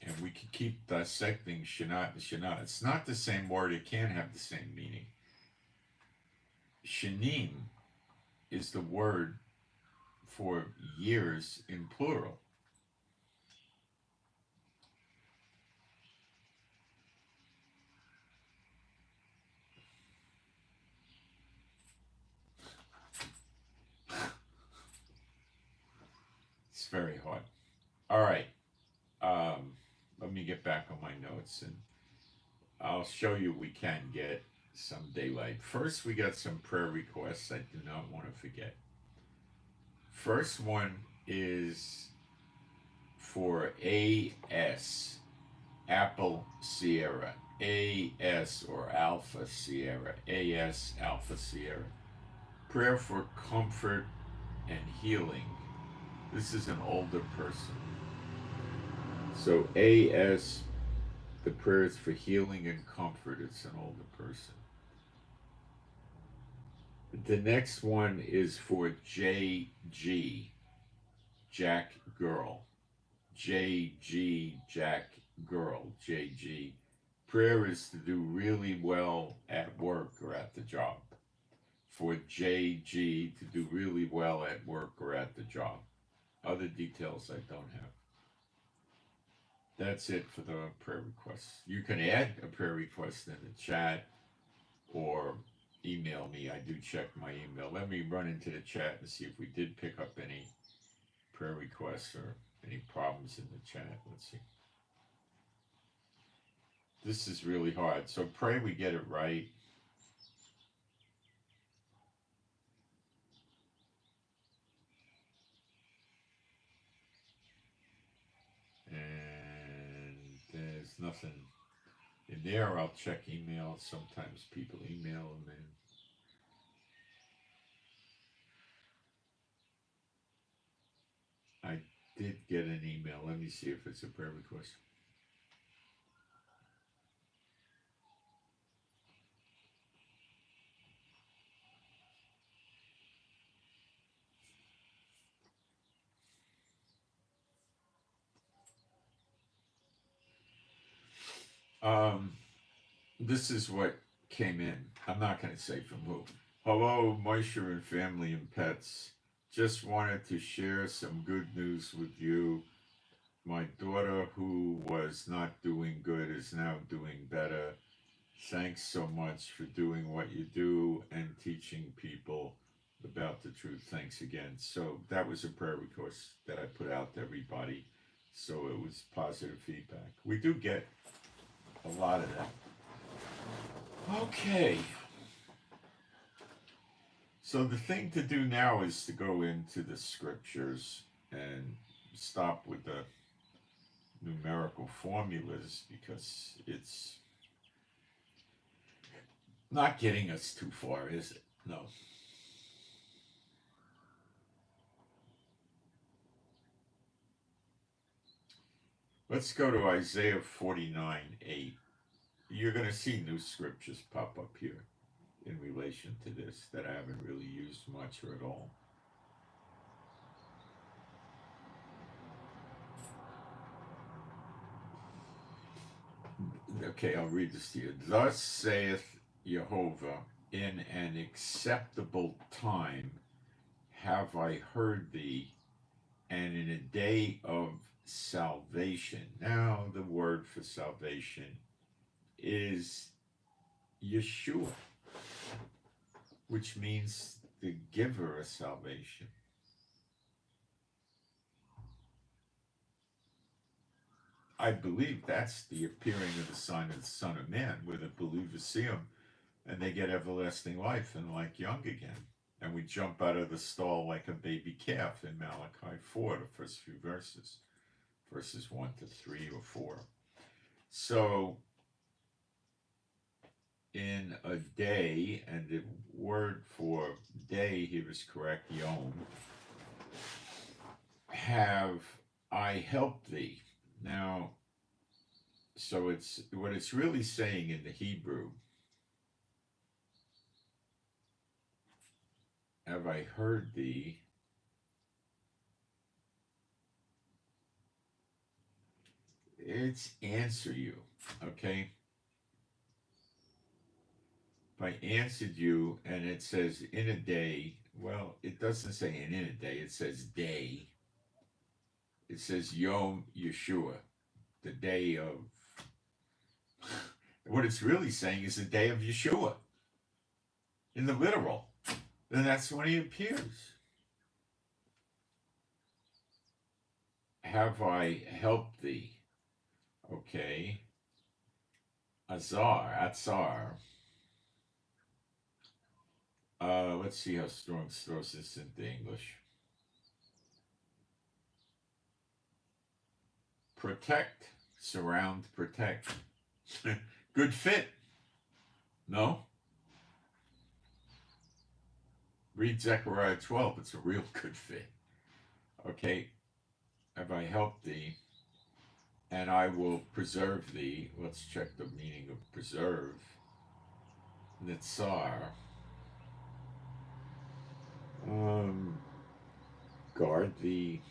And we can keep dissecting Shanat and Shanat. It's not the same word. It can have the same meaning. Shanim is the word for years in plural. It's very hard. All right. Let me get back on my notes and I'll show you we can get some daylight. First, we got some prayer requests I do not want to forget. First one is for AS. Apple Sierra, AS or Alpha Sierra, AS Alpha Sierra. Prayer for comfort and healing. This is an older person. So AS, the prayer is for healing and comfort. It's an older person. The next one is for JG, Jack Girl. JG, Jack Girl, JG. Prayer is to do really well at work or at the job. For JG to do really well at work or at the job. Other details I don't have. That's it for the prayer requests. You can add a prayer request in the chat or email me. I do check my email. Let me run into the chat and see if we did pick up any prayer requests or any problems in the chat. Let's see. This is really hard, so pray we get it right. And there's nothing in there. I'll check email. Sometimes people email them in. I did get an email. Let me see if it's a prayer request. This is what came in. I'm not going to say from who. Hello, Moshe and family and pets. Just wanted to share some good news with you. My daughter, who was not doing good, is now doing better. Thanks so much for doing what you do and teaching people about the truth. Thanks again. So that was a prayer request that I put out to everybody. So it was positive feedback. We do get a lot of that. Okay. So the thing to do now is to go into the scriptures and stop with the numerical formulas because it's not getting us too far, is it? No. Let's go to Isaiah 49:8. You're going to see new scriptures pop up here in relation to this that I haven't really used much or at all. Okay, I'll read this to you. Thus saith Jehovah, in an acceptable time have I heard thee, and in a day of salvation. Now, the word for salvation is Yeshua, which means the giver of salvation. I believe that's the appearing of the Son of Man, where the believers see him and they get everlasting life and like young again. And we jump out of the stall like a baby calf in Malachi 4, the first few verses 1 to 3 or 4. So, in a day, and the word for day here is correct, yom, have I helped thee. Now, so it's what it's really saying in the Hebrew. Have I heard thee? It's answer you, okay? If I answered you and it says in a day, well, it doesn't say in a day, it says day. It says Yom Yeshua, the day of, what it's really saying is the day of Yeshua, in the literal. Then that's when he appears. Have I helped thee? Okay. Atzar. Let's see how Strong throws this into English. Protect, surround, protect. Good fit. No? Read Zechariah 12. It's a real good fit. Okay. Have I helped thee, and I will preserve thee. Let's check the meaning of preserve. Nitzar. Guard thee.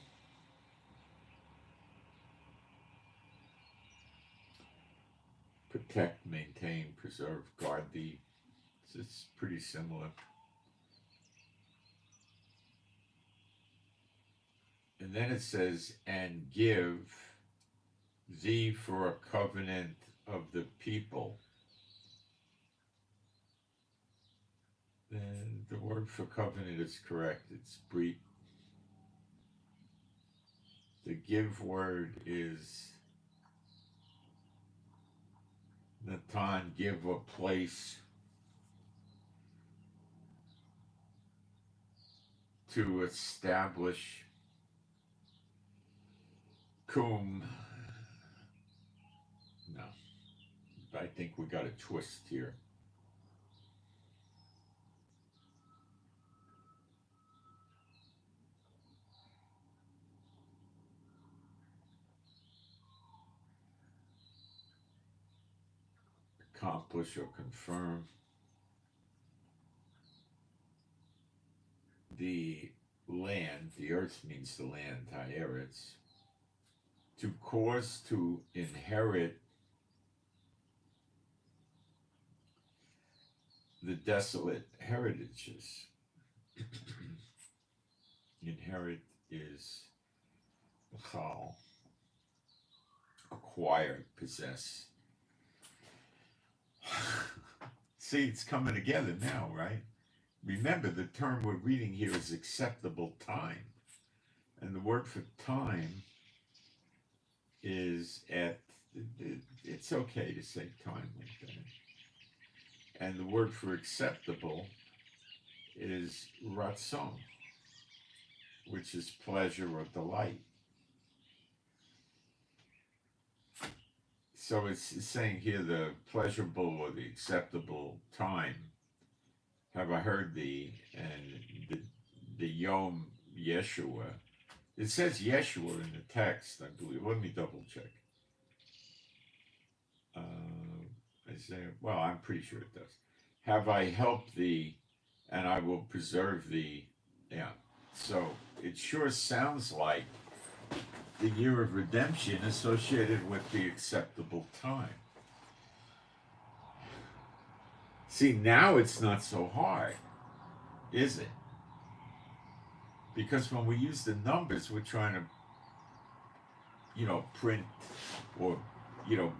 Protect, maintain, preserve, guard thee. It's pretty similar. And then it says, and give thee for a covenant of the people. And the word for covenant is correct. It's brit. The give word is Natan, give a place to establish. Kum. No. I think we got a twist here. Accomplish or confirm. The land, the earth means the land, Haaretz, to cause to inherit the desolate heritages. Inherit is chal, acquire, possess. See, it's coming together now, right? Remember, the term we're reading here is acceptable time. And the word for time is it's okay to say time like that. And the word for acceptable is ratzon, which is pleasure or delight. So it's saying here the pleasurable or the acceptable time. Have I heard thee? And the Yom Yeshua. It says Yeshua in the text, I believe. Let me double check. Isaiah. Well, I'm pretty sure it does. Have I helped thee, and I will preserve thee. Yeah. So it sure sounds like the year of redemption associated with the acceptable time. See, now it's not so hard, is it? Because when we use the numbers, we're trying to, print or,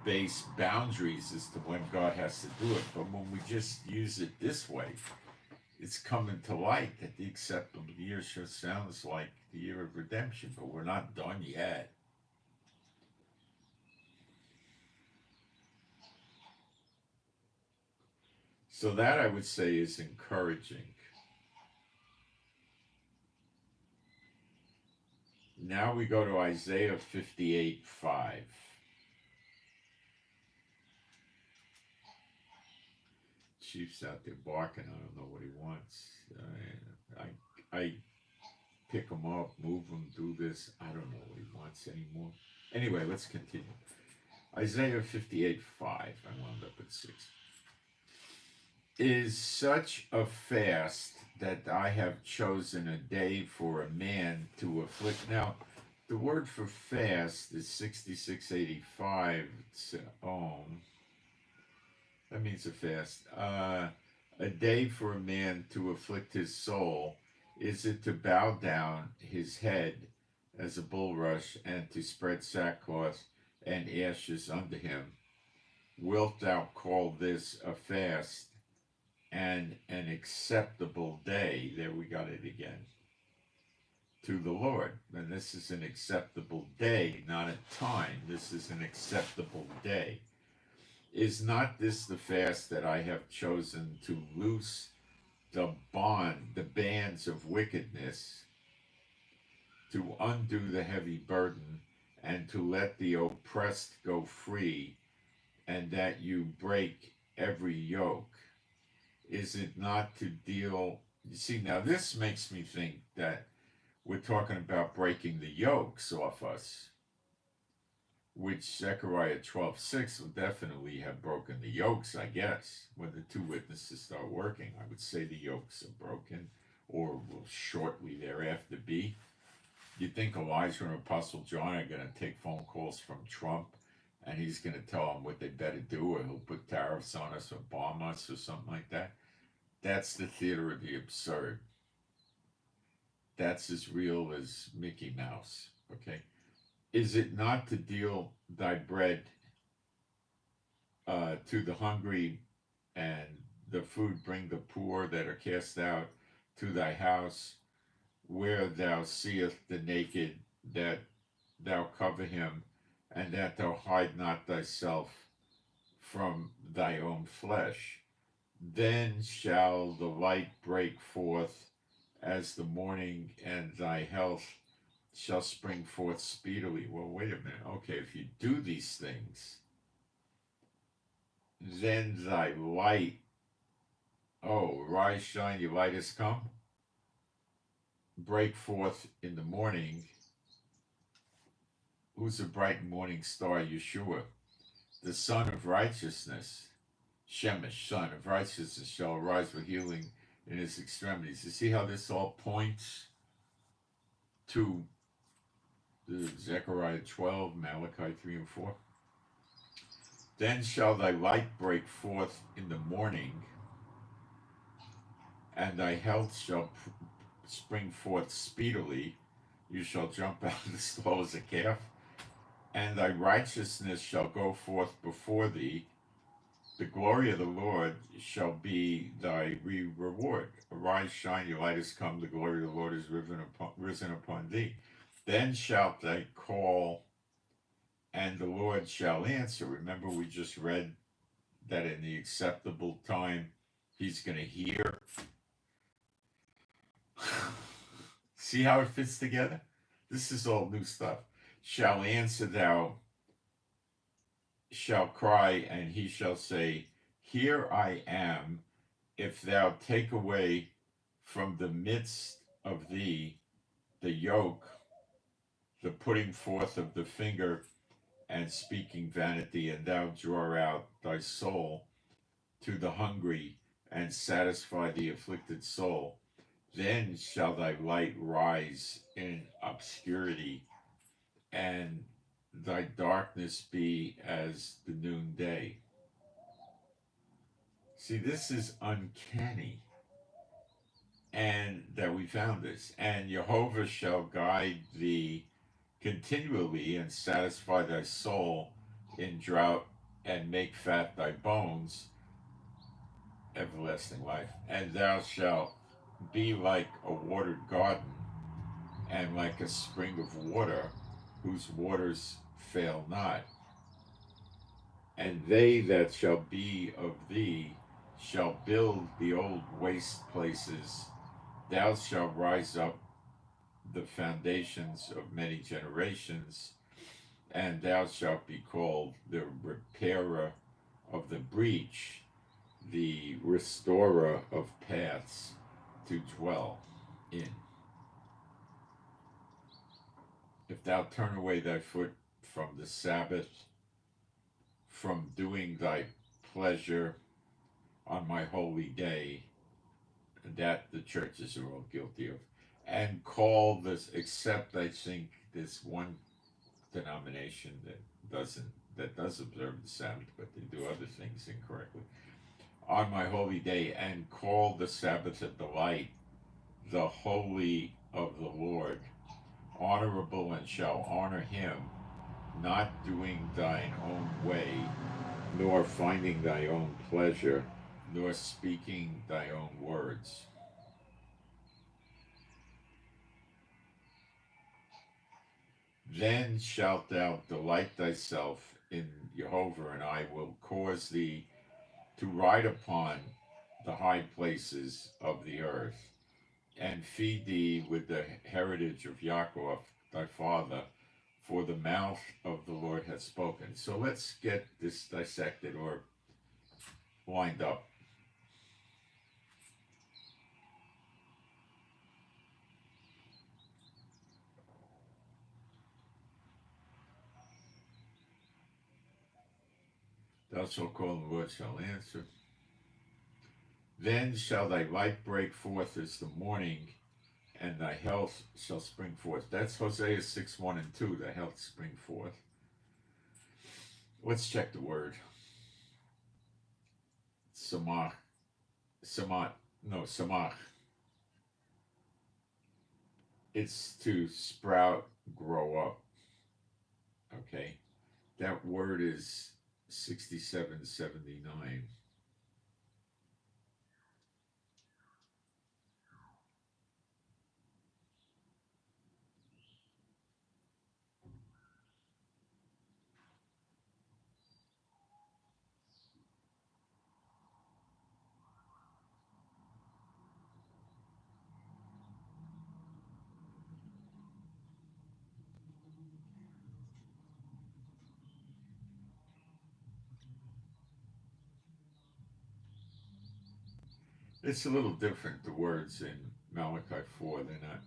base boundaries as to when God has to do it. But when we just use it this way, it's coming to light that the acceptable year sure sounds like the year of redemption, but we're not done yet. So that, I would say, is encouraging. Now we go to Isaiah 58:5. Chief's out there barking. I don't know what he wants. I pick him up, move him, do this. I don't know what he wants anymore. Anyway, let's continue. Isaiah 58:5. I wound up at 6. Is such a fast that I have chosen a day for a man to afflict. Now, the word for fast is 6685. That means a fast. A day for a man to afflict his soul. Is it to bow down his head as a bulrush and to spread sackcloth and ashes unto him? Wilt thou call this a fast and an acceptable day? There we got it again. To the Lord. And this is an acceptable day, not a time. This is an acceptable day. Is not this the fast that I have chosen to loose the bands of wickedness, to undo the heavy burden, and to let the oppressed go free, and that you break every yoke? Is it not to deal? You see, now this makes me think that we're talking about breaking the yokes off us, which Zechariah 12:6 will definitely have broken the yokes, I guess. When the two witnesses start working, I would say the yokes are broken, or will shortly thereafter be. You think Elijah and Apostle John are going to take phone calls from Trump, and he's going to tell them what they better do, or he'll put tariffs on us or bomb us or something like that? That's the theater of the absurd. That's as real as Mickey Mouse, okay? Is it not to deal thy bread to the hungry, and the food bring the poor that are cast out to thy house, where thou seest the naked, that thou cover him, and that thou hide not thyself from thy own flesh? Then shall the light break forth as the morning, and thy health shall spring forth speedily. Well, wait a minute. Okay, if you do these things, then thy light, oh, rise, shine, your light has come. Break forth in the morning. Who's the bright morning star? Yeshua, the Son of Righteousness. Shemesh, Son of Righteousness, shall arise with healing in his extremities. You see how this all points to the Zechariah 12, Malachi 3 and 4? Then shall thy light break forth in the morning, and thy health shall spring forth speedily. You shall jump out of the stall as a calf, and thy righteousness shall go forth before thee. The glory of the Lord shall be thy reward. Arise, shine, your light has come, the glory of the Lord is risen upon thee. Then shalt thou call, and the Lord shall answer. Remember, we just read that in the acceptable time, he's going to hear. See how it fits together? This is all new stuff. Shall answer, thou shall cry, and he shall say, here I am. If thou take away from the midst of thee the yoke, the putting forth of the finger, and speaking vanity, and thou draw out thy soul to the hungry, and satisfy the afflicted soul, then shall thy light rise in obscurity, and thy darkness be as the noonday. See, this is uncanny, and that we found this. And Jehovah shall guide thee continually, and satisfy thy soul in drought, and make fat thy bones, everlasting life. And thou shalt be like a watered garden, and like a spring of water, whose waters fail not. And they that shall be of thee shall build the old waste places. Thou shalt rise up the foundations of many generations, and thou shalt be called the repairer of the breach, the restorer of paths to dwell in. If thou turn away thy foot from the Sabbath, from doing thy pleasure on my holy day, that the churches are all guilty of, and call this, except I think this one denomination that does observe the Sabbath, but they do other things incorrectly, on my holy day, and call the Sabbath a delight, the holy of the Lord, honorable, and shall honor him, not doing thine own way, nor finding thy own pleasure, nor speaking thy own words. Then shalt thou delight thyself in Jehovah, and I will cause thee to ride upon the high places of the earth, and feed thee with the heritage of Yaakov thy father, for the mouth of the Lord has spoken. So let's get this dissected or lined up. Thou shalt call, and the Lord shall answer. Then shall thy light break forth as the morning, and thy health shall spring forth. That's Hosea 6:1-2, the health spring forth. Let's check the word. Samach. It's to sprout, grow up. Okay? That word is 6779. It's a little different, the words in Malachi 4. They're not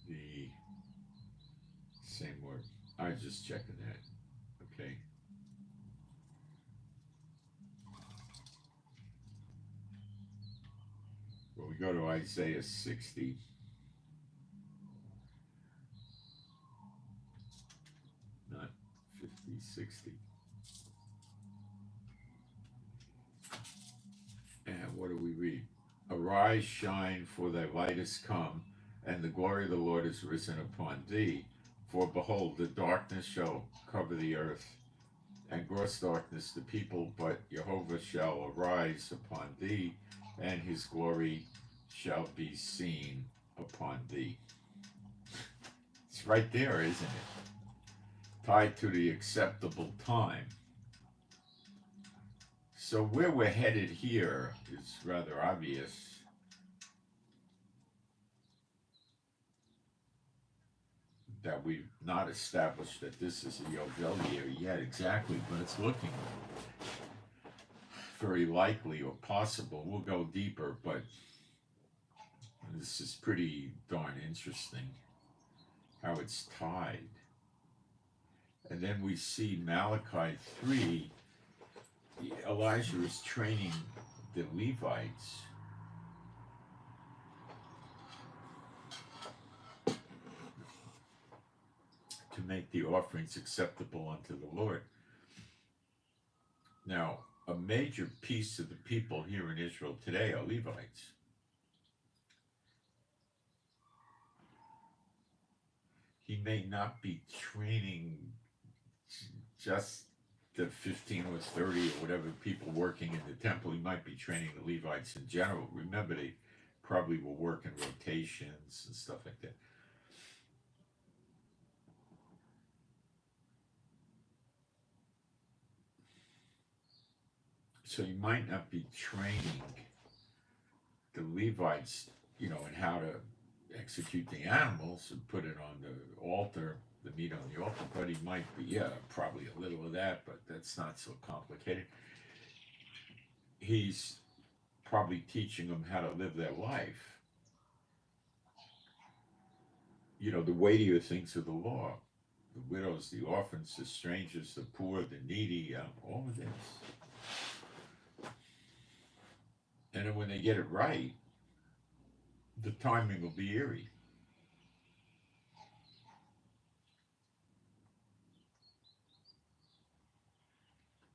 the same word. I was just checking that. Okay. Well, we go to Isaiah 60. Not 50, 60. And what do we read? Arise, shine, for thy light is come, and the glory of the Lord is risen upon thee. For behold, the darkness shall cover the earth, and gross darkness the people, but Jehovah shall arise upon thee, and his glory shall be seen upon thee. It's right there, isn't it? Tied to the acceptable time. So where we're headed here is rather obvious. That we've not established that this is a Yovel year yet exactly, but it's looking very likely or possible. We'll go deeper, but this is pretty darn interesting how it's tied. And then we see Malachi 3, Elijah is training the Levites to make the offerings acceptable unto the Lord. Now, a major piece of the people here in Israel today are Levites. He may not be training just the 15 or 30 or whatever people working in the temple. He might be training the Levites in general. Remember, they probably will work in rotations and stuff like that. So you might not be training the Levites, in how to execute the animals and put it on the altar, the meat on the altar, but he might be, probably a little of that, but that's not so complicated. He's probably teaching them how to live their life. The weightier things of the law, the widows, the orphans, the strangers, the poor, the needy, all of this. And then when they get it right, the timing will be eerie.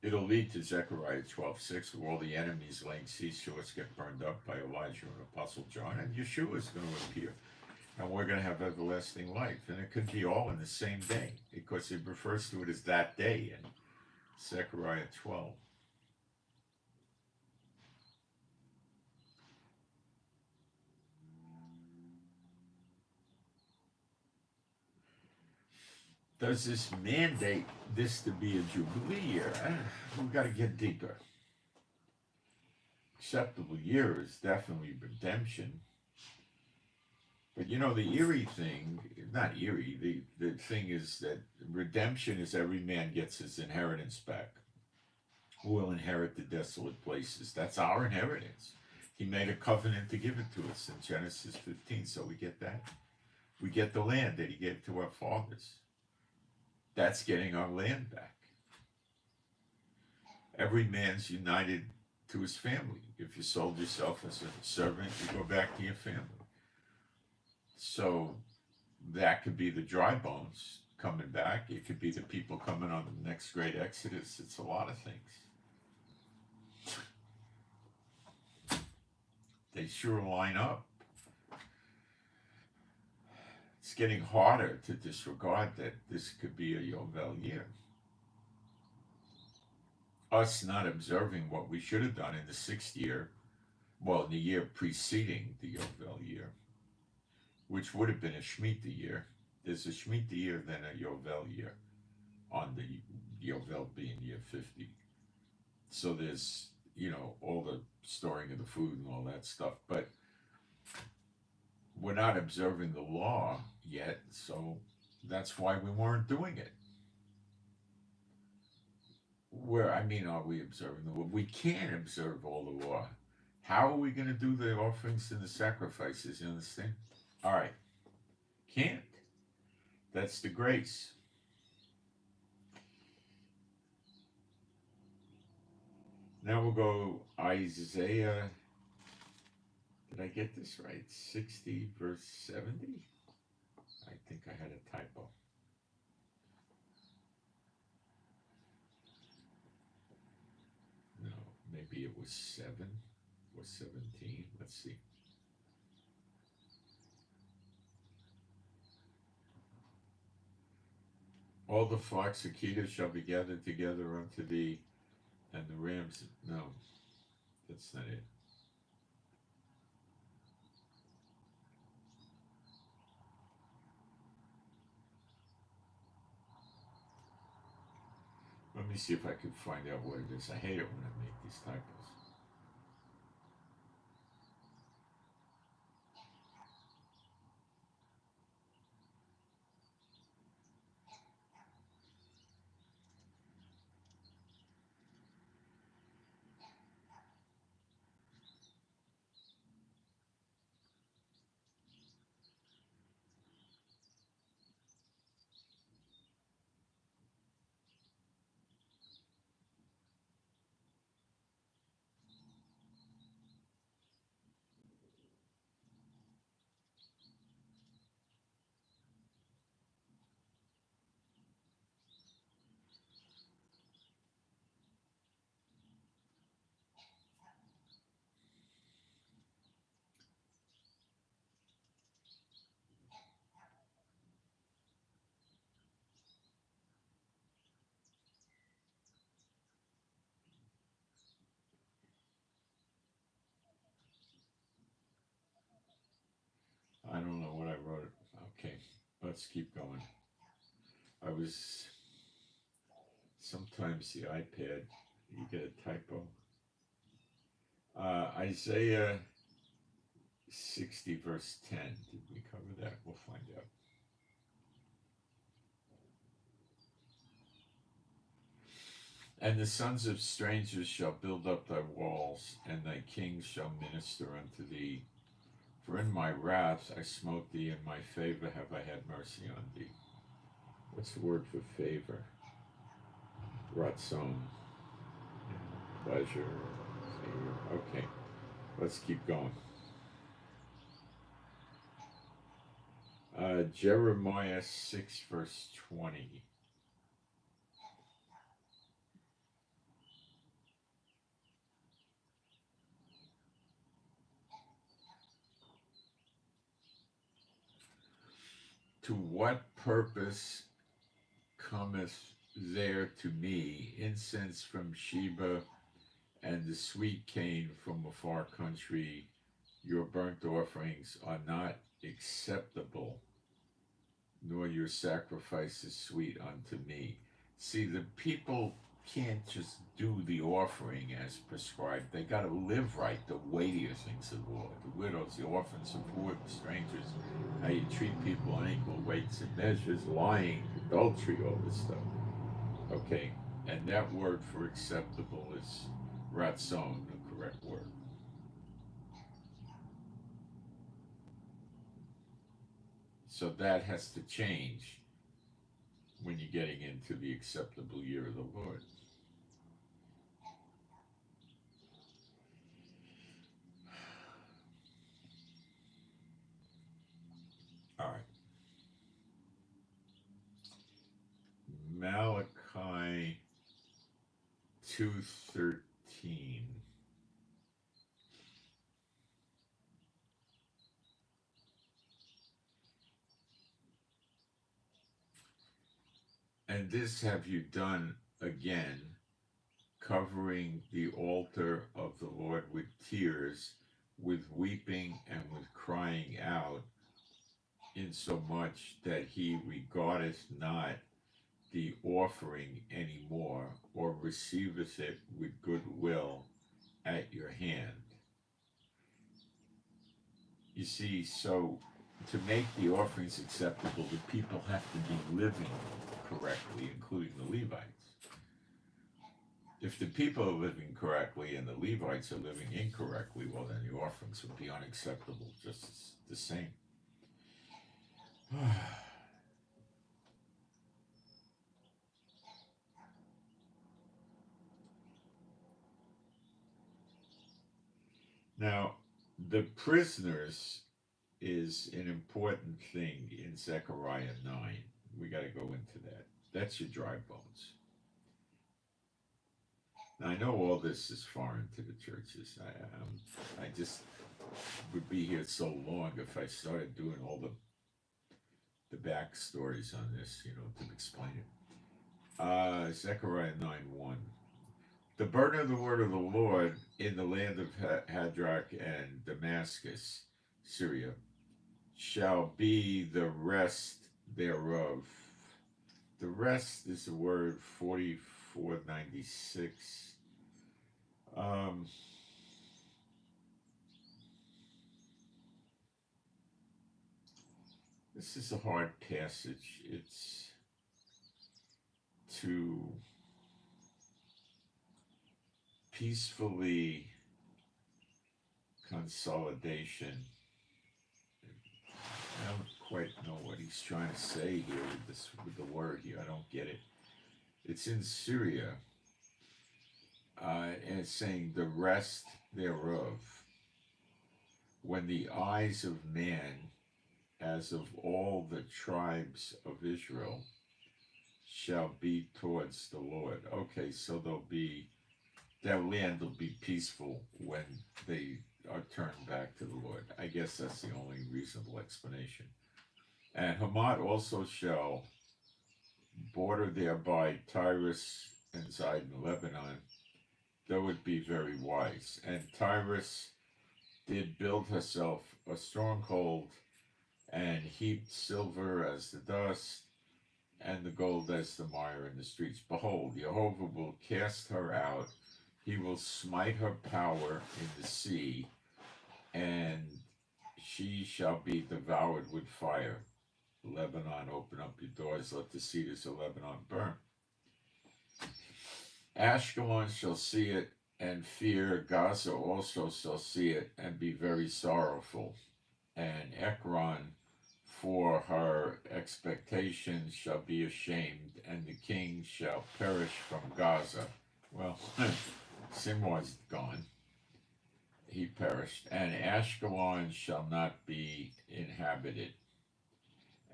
It'll lead to Zechariah 12:6, where all the enemies laying siege to us get burned up by Elijah and Apostle John, and Yeshua is going to appear. And we're going to have everlasting life. And it could be all in the same day, because it refers to it as that day in Zechariah 12. Does this mandate this to be a Jubilee year? We've got to get deeper. Acceptable year is definitely redemption. But you know, the eerie thing, not eerie, the thing is that redemption is every man gets his inheritance back. Who will inherit the desolate places? That's our inheritance. He made a covenant to give it to us in Genesis 15, so we get that. We get the land that he gave to our fathers. That's getting our land back. Every man's united to his family. If you sold yourself as a servant, you go back to your family. So that could be the dry bones coming back. It could be the people coming on the next great exodus. It's a lot of things. They sure line up. It's getting harder to disregard that this could be a Yovel year. Us not observing what we should have done in the 6th year, well, in the year preceding the Yovel year, which would have been a Shemitah year. There's a Shemitah year, then a Yovel year, on the Yovel being year 50. So there's, you know, all the storing of the food and all that stuff, but we're not observing the law yet, so that's why we weren't doing it. Are we observing the law? We can't observe all the law. How are we going to do the offerings and the sacrifices, you understand? All right. Can't. That's the grace. Now we'll go Isaiah. Did I get this right? 60 verse 70? I think I had a typo. No, maybe it was 7 or 17. Let's see. All the flocks of Kedar shall be gathered together unto thee, and the rams. No, that's not it. Let me see if I can find out what it is. I hate it when I make these typos. I don't know what I wrote. Okay, let's keep going. Sometimes the iPad, you get a typo. Isaiah 60 verse 10. Did we cover that? We'll find out. And the sons of strangers shall build up thy walls, and thy kings shall minister unto thee. For in my wrath I smote thee, in my favor have I had mercy on thee. What's the word for favor? Ratzon. Pleasure. Favor. Okay, let's keep going. Jeremiah 6 verse 20. To what purpose cometh there to me incense from Sheba and the sweet cane from a far country? Your burnt offerings are not acceptable, nor your sacrifices sweet unto me. See, the people can't just do the offering as prescribed. They got to live right, the weightier things of the Lord, the widows, the orphans, the poor, the strangers, how you treat people on equal weights and measures, lying, adultery, all this stuff. Okay, and that word for acceptable is ratzon, the correct word. So that has to change when you're getting into the acceptable year of the Lord. All right. Malachi 2:13. And this have you done again, covering the altar of the Lord with tears, with weeping and with crying out, insomuch that he regardeth not the offering any more, or receiveth it with good will at your hand. You see, so to make the offerings acceptable, the people have to be living correctly, including the Levites. If the people are living correctly and the Levites are living incorrectly, well, then the offerings would be unacceptable, just the same. Now, the prisoners is an important thing in Zechariah 9. We got to go into that. That's your dry bones. Now, I know all this is foreign to the churches. I just would be here so long if I started doing all the backstories on this, to explain it. Zechariah 9:1. The burden of the word of the Lord in the land of Hadrach and Damascus, Syria, shall be the rest thereof. The rest is the word 4496. This is a hard passage. It's to peacefully consolidation. I don't quite know what he's trying to say here with the word here. I don't get it. It's in Syria, and it's saying the rest thereof, when the eyes of man, as of all the tribes of Israel, shall be towards the Lord. Okay, so that land will be peaceful when they are turned back to the Lord. I guess that's the only reasonable explanation. And Hamat also shall border thereby Tyrus and Zidon, Lebanon, though it be very wise. And Tyrus did build herself a stronghold, and heaped silver as the dust, and the gold as the mire in the streets. Behold, Jehovah will cast her out. He will smite her power in the sea, and she shall be devoured with fire. Lebanon, open up your doors, let the cedars of Lebanon burn. Ashkelon shall see it and fear. Gaza also shall see it and be very sorrowful. And Ekron, for her expectations, shall be ashamed, and the king shall perish from Gaza. Well, Simwar's gone. He perished. And Ashkelon shall not be inhabited.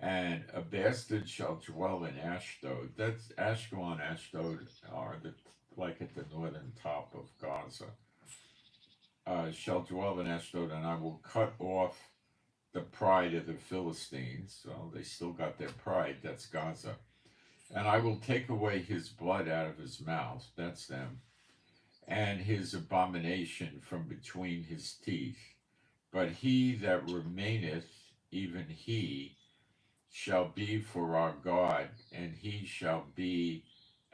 And a bastard shall dwell in Ashdod. That's Ashkelon, Ashdod are like at the northern top of Gaza. Shall dwell in Ashdod, and I will cut off the pride of the Philistines. Well, they still got their pride. That's Gaza. And I will take away his blood out of his mouth. That's them. And his abomination from between his teeth. But he that remaineth, even he, shall be for our God, and he shall be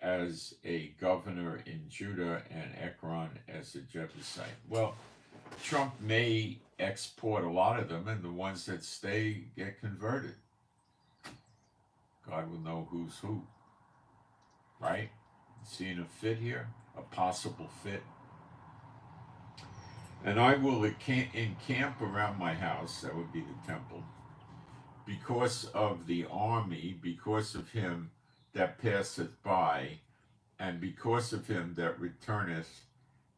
as a governor in Judah and Ekron as a Jebusite. Well, Trump may export a lot of them, and the ones that stay get converted. God will know who's who, right? Seeing a fit here, a possible fit. And I will encamp around my house, that would be the temple, because of the army, because of him that passeth by, and because of him that returneth,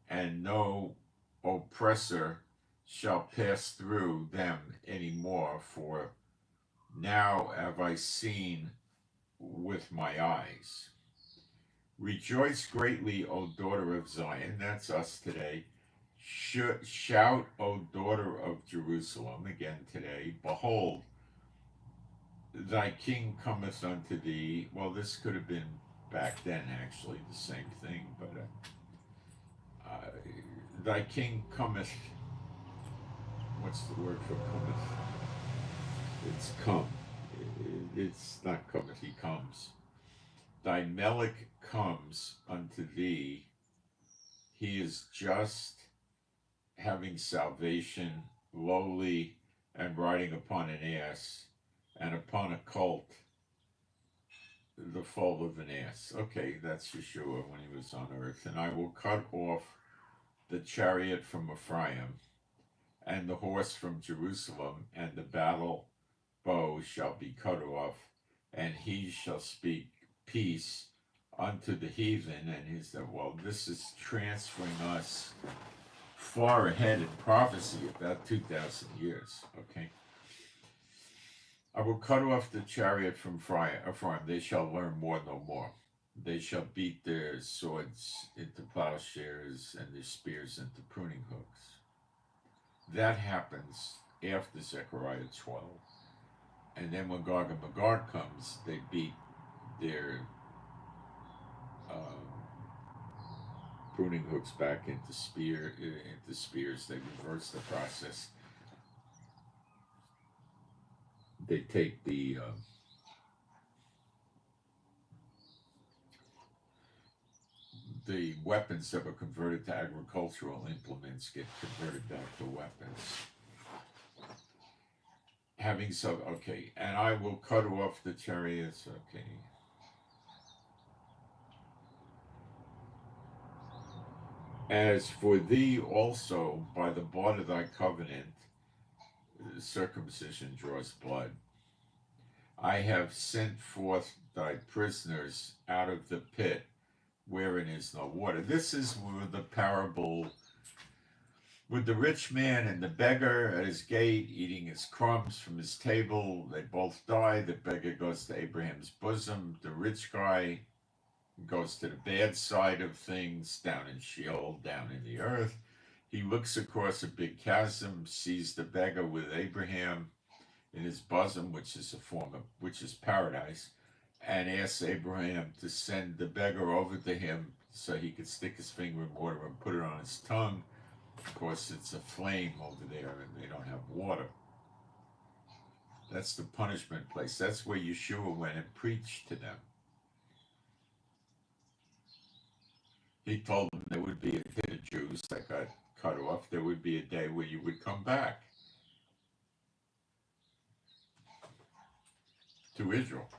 and no oppressor shall pass through them any more, for now have I seen with my eyes. Rejoice greatly, O daughter of Zion, that's us today. Shout, O daughter of Jerusalem, again today. Behold, thy king cometh unto thee. Well, this could have been back then, actually, the same thing, but thy king cometh. What's the word for cometh? It's come. It's not cometh, he comes. Thy Melech comes unto thee. He is just, having salvation, lowly, and riding upon an ass, and upon a colt, the foal of an ass. Okay, that's Yeshua when he was on earth. And I will cut off the chariot from Ephraim, and the horse from Jerusalem, and the battle bow shall be cut off, and he shall speak peace unto the heathen. And he said, well, this is transferring us far ahead in prophecy, about 2,000 years, okay? I will cut off the chariot from Ephraim. They shall learn war no more. They shall beat their swords into plowshares and their spears into pruning hooks. That happens after Zechariah 12. And then when Gog and Magog comes, they beat their pruning hooks back into spears. They reverse the process. They take the weapons that were converted to agricultural implements get converted back to weapons. Having so, okay, and I will cut off the chariots, okay. As for thee also, by the blood of thy covenant, circumcision draws blood. I have sent forth thy prisoners out of the pit wherein is no water. This is where the parable with the rich man and the beggar at his gate eating his crumbs from his table. They both die. The beggar goes to Abraham's bosom. The rich guy goes to the bad side of things, down in Sheol, down in the earth. He looks across a big chasm, sees the beggar with Abraham in his bosom, which is paradise, and asks Abraham to send the beggar over to him so he could stick his finger in water and put it on his tongue. Of course, it's a flame over there and they don't have water. That's the punishment place. That's where Yeshua went and preached to them. He told them there would be a day of Jews that got cut off. There would be a day where you would come back to Israel.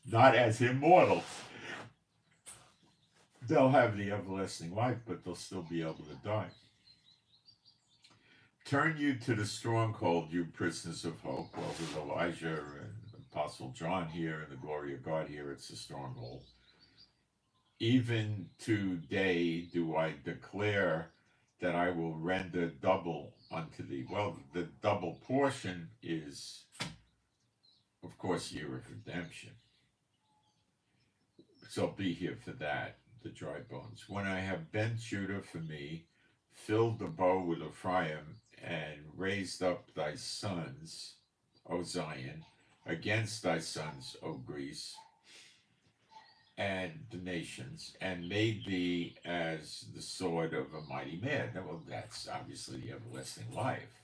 Not as immortals. They'll have the everlasting life, but they'll still be able to die. Turn you to the stronghold, you prisoners of hope. Well, with Elijah and Apostle John here and the glory of God here, it's a stronghold. Even today do I declare that I will render double unto thee. Well, the double portion is, of course, year of redemption. So be here for that, the dry bones. When I have bent Judah for me, filled the bow with Ephraim, and raised up thy sons, O Zion, against thy sons, O Greece, and the nations, and made thee as the sword of a mighty man. Well, that's obviously the everlasting life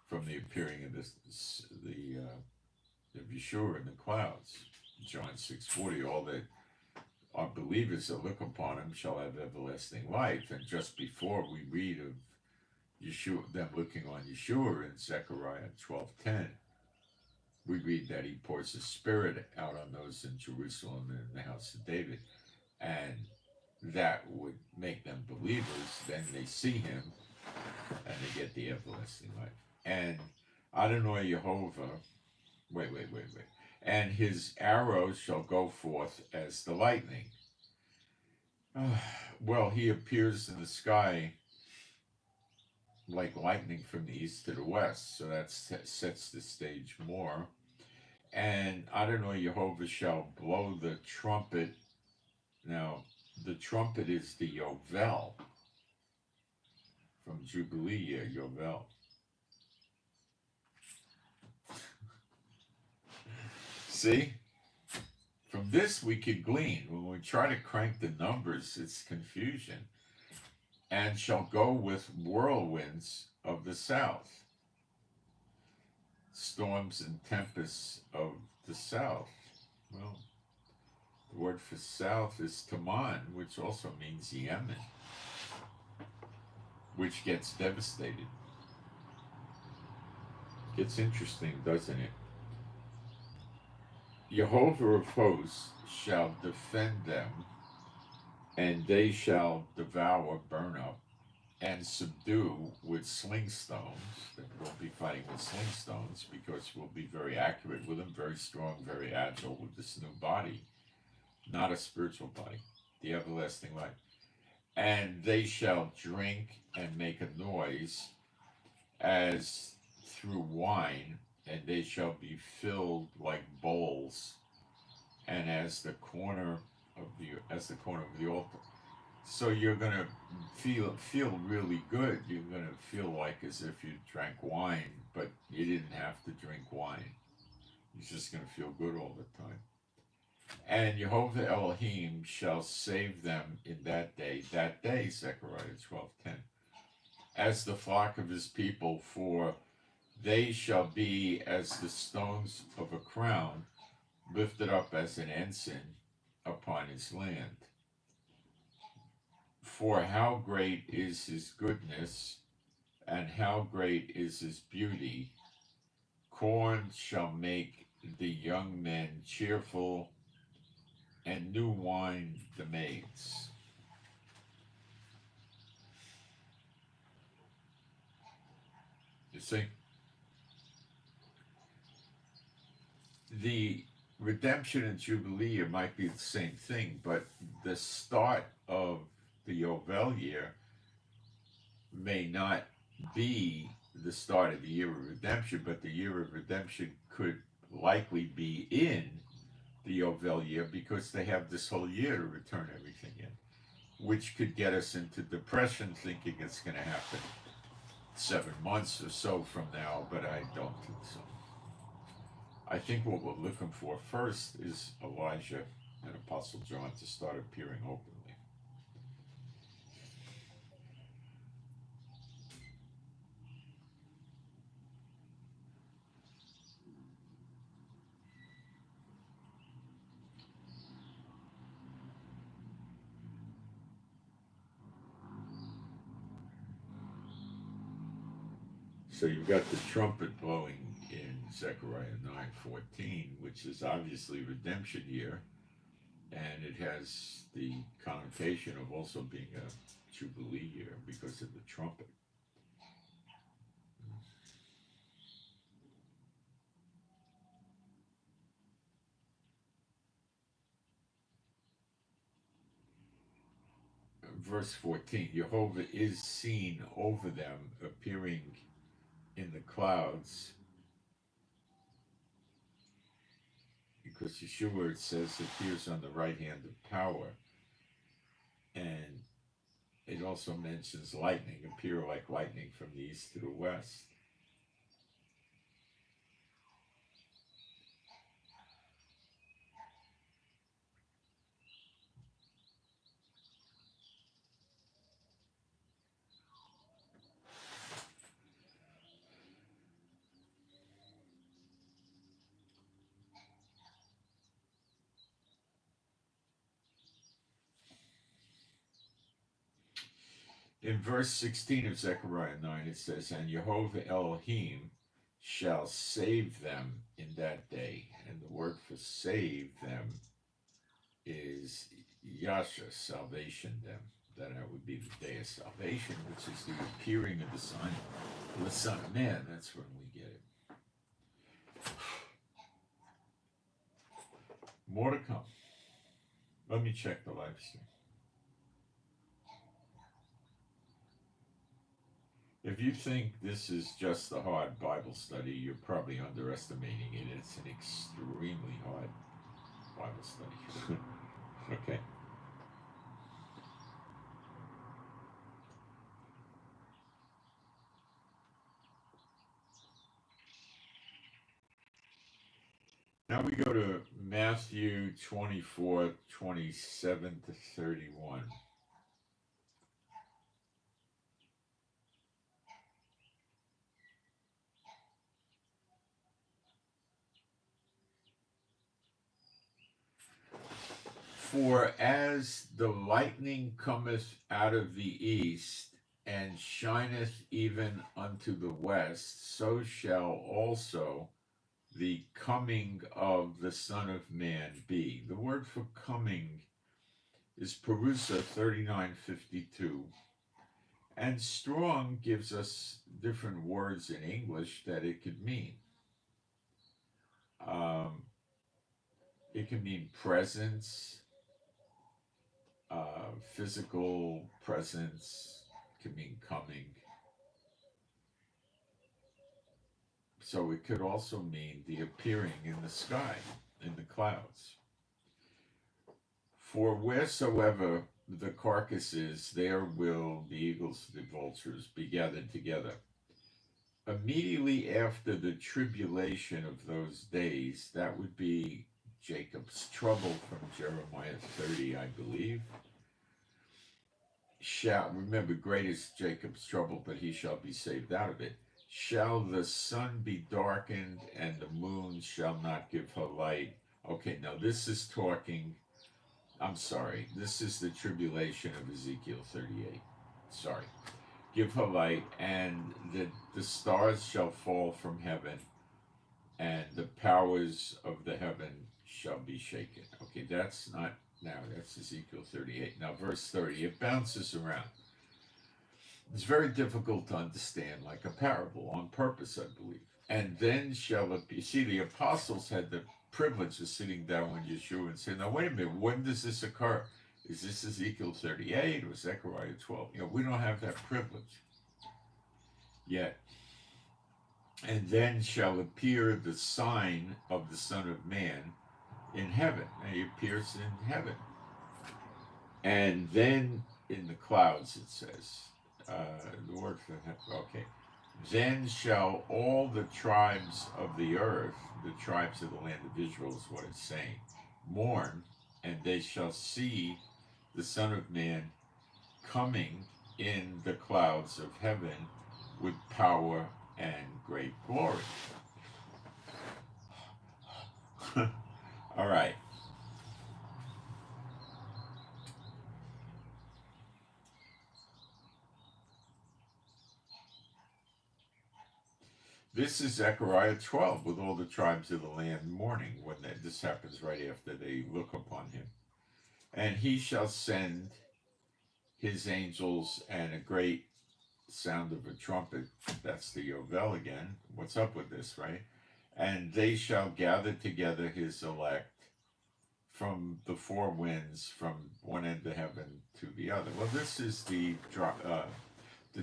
from the appearing of the Yeshua in the clouds. John 6:40, all that Our believers that look upon him shall have everlasting life. And just before we read of Yeshua, them looking on Yeshua in Zechariah 12:10, we read that he pours his spirit out on those in Jerusalem and in the house of David. And that would make them believers. Then they see him and they get the everlasting life. And Adonai Yehovah, wait. And his arrows shall go forth as the lightning. Well, he appears in the sky like lightning from the east to the west. So that sets the stage more. And Adonai Yehovah shall blow the trumpet. Now, the trumpet is the Yovel from Jubilee year, Yovel. See? From this we could glean. When we try to crank the numbers, it's confusion. And shall go with whirlwinds of the south. Storms and tempests of the south. Well, the word for south is Taman, which also means Yemen, which gets devastated. Gets interesting, doesn't it? Jehovah of hosts shall defend them, and they shall devour, burn up, and subdue with sling stones. We'll be fighting with sling stones because we'll be very accurate with them, very strong, very agile with this new body. Not a spiritual body, the everlasting life. And they shall drink and make a noise as through wine, and they shall be filled like bowls, and as the corner of the altar. So you're gonna feel really good. You're gonna feel like as if you drank wine, but you didn't have to drink wine. You're just gonna feel good all the time. And Jehovah Elohim shall save them in that day, Zechariah 12:10, as the flock of his people, for they shall be as the stones of a crown, lifted up as an ensign upon his land. For how great is his goodness, and how great is his beauty. Corn shall make the young men cheerful, and new wine the maids. You see? The redemption and Jubilee year might be the same thing, but the start of the Yovel year may not be the start of the year of redemption, but the year of redemption could likely be in the Yovel year because they have this whole year to return everything in, which could get us into depression thinking it's going to happen 7 months or so from now, but I don't think so. I think what we're looking for first is Elijah and Apostle John to start appearing openly. So you've got the trumpet blowing in Zechariah 9:14, which is obviously redemption year, and it has the connotation of also being a Jubilee year because of the trumpet. Verse 14, Jehovah is seen over them, appearing in the clouds, because Yeshua, it says, appears on the right hand of power, and it also mentions lightning, appear like lightning from the east to the west. In verse 16 of Zechariah 9, it says, "And Jehovah Elohim shall save them in that day." And the word for save them is Yasha, salvation them. That would be the day of salvation, which is the appearing of the Son of Man. That's when we get it. More to come. Let me check the live stream. If you think this is just a hard Bible study, you're probably underestimating it. It's an extremely hard Bible study. Okay. Now we go to Matthew 24, 27 to 31. "For as the lightning cometh out of the east, and shineth even unto the west, so shall also the coming of the Son of Man be." The word for coming is Perusa 3952. And Strong gives us different words in English that it could mean. It can mean presence, physical presence, can mean coming. So it could also mean the appearing in the sky, in the clouds. "For wheresoever the carcass is, there will the eagles, the vultures, be gathered together." Immediately after the tribulation of those days, that would be Jacob's trouble from Jeremiah 30, I believe. Remember, great is Jacob's trouble, but he shall be saved out of it. "Shall the sun be darkened, and the moon shall not give her light." Okay, now this is this is the tribulation of Ezekiel 38. Sorry. "Give her light, and the stars shall fall from heaven, and the powers of the heaven shall be shaken." Okay, that's Ezekiel 38. Now, verse 30, it bounces around. It's very difficult to understand, like a parable, on purpose, I believe. "And then shall it be." See, the apostles had the privilege of sitting down with Yeshua and saying, "Now, wait a minute, when does this occur? Is this Ezekiel 38 or Zechariah 12? We don't have that privilege yet. "And then shall appear the sign of the Son of Man in heaven." And he appears in heaven. "And then in the clouds," it says. The word for okay. "Then shall all the tribes of the earth," the tribes of the land of Israel is what it's saying, "mourn, and they shall see the Son of Man coming in the clouds of heaven with power and great glory." All right. This is Zechariah 12 with all the tribes of the land mourning when this happens right after they look upon him. "And he shall send his angels and a great sound of a trumpet." That's the Yovel again. What's up with this, right? "And they shall gather together his elect from the four winds, from one end of heaven to the other." Well, this is the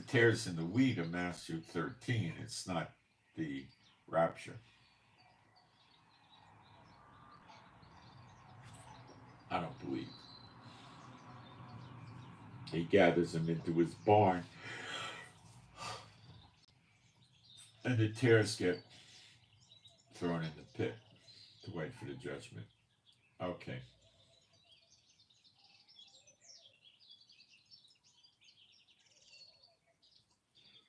tares in the wheat of Matthew 13. It's not the rapture. I don't believe. He gathers them into his barn, and the tares get thrown in the pit to wait for the judgment. Okay.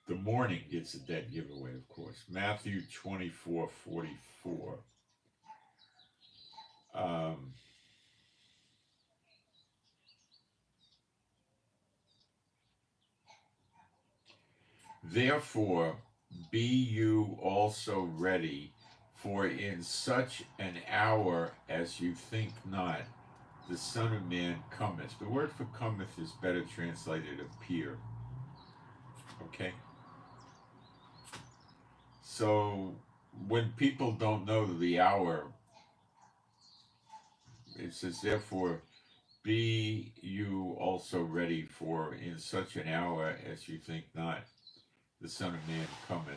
The morning gets a dead giveaway, of course. Matthew 24:44. Therefore, be you also ready, for in such an hour as you think not, the Son of Man cometh. The word for cometh is better translated appear. Okay? So, when people don't know the hour, it says, therefore, be you also ready, for in such an hour as you think not, the Son of Man cometh.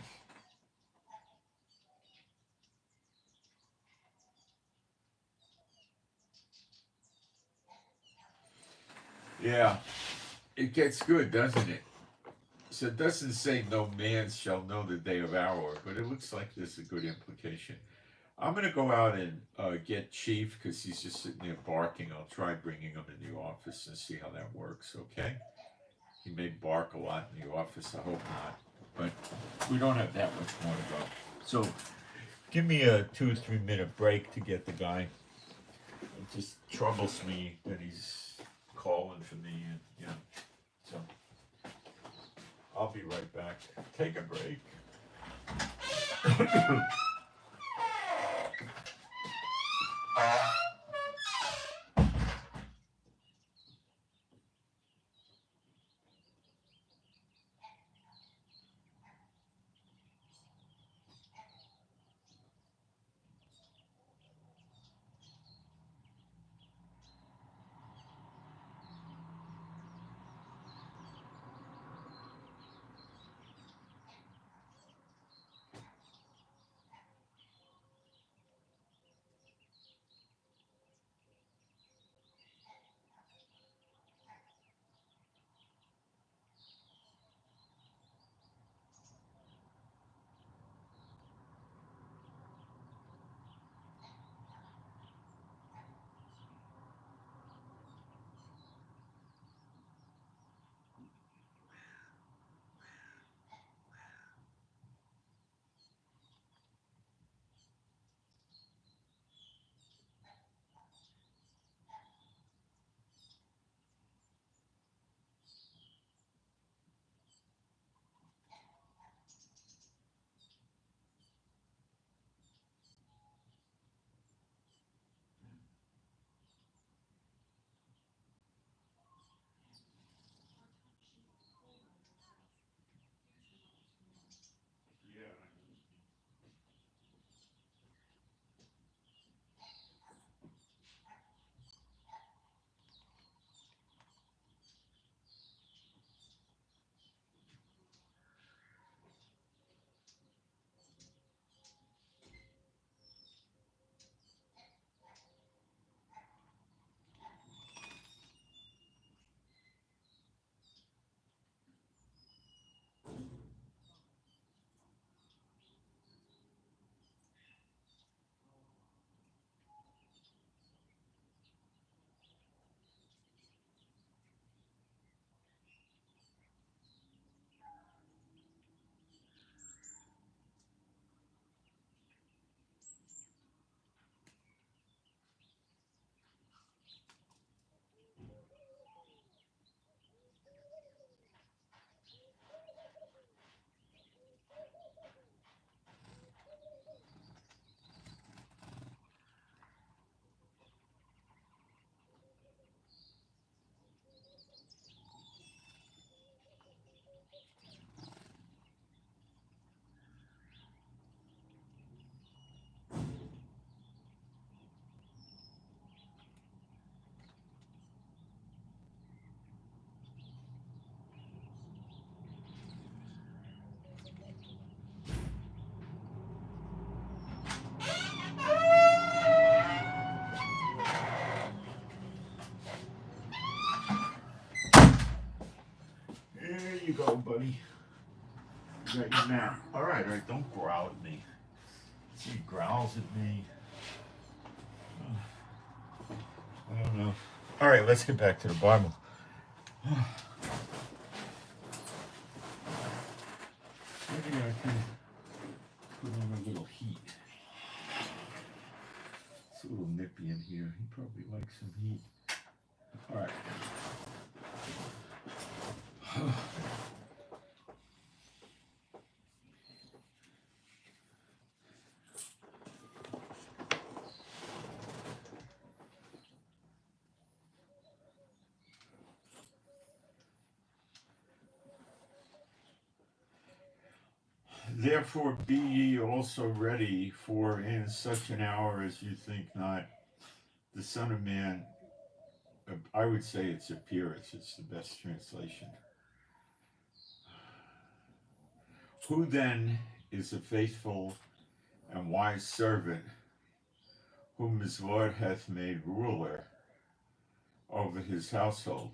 Yeah, it gets good, doesn't it? So it doesn't say no man shall know the day of hour, but it looks like there's a good implication. I'm going to go out and get Chief because he's just sitting there barking. I'll try bringing him in the office and see how that works, okay? He may bark a lot in the office, I hope not. But we don't have that much more to go. So give me a 2 or 3 minute break to get the guy. It just troubles me that he's calling for me, and so I'll be right back. Take a break. There you go, buddy. You got your map. All right, don't growl at me. He growls at me. I don't know. All right, let's get back to the Bible. Maybe I can put on a little heat. It's a little nippy in here. He probably likes some heat. All right. Therefore be ye also ready, for in such an hour as you think not, the Son of Man, I would say it's appearance, it's the best translation. Who then is a faithful and wise servant, whom his Lord hath made ruler over his household,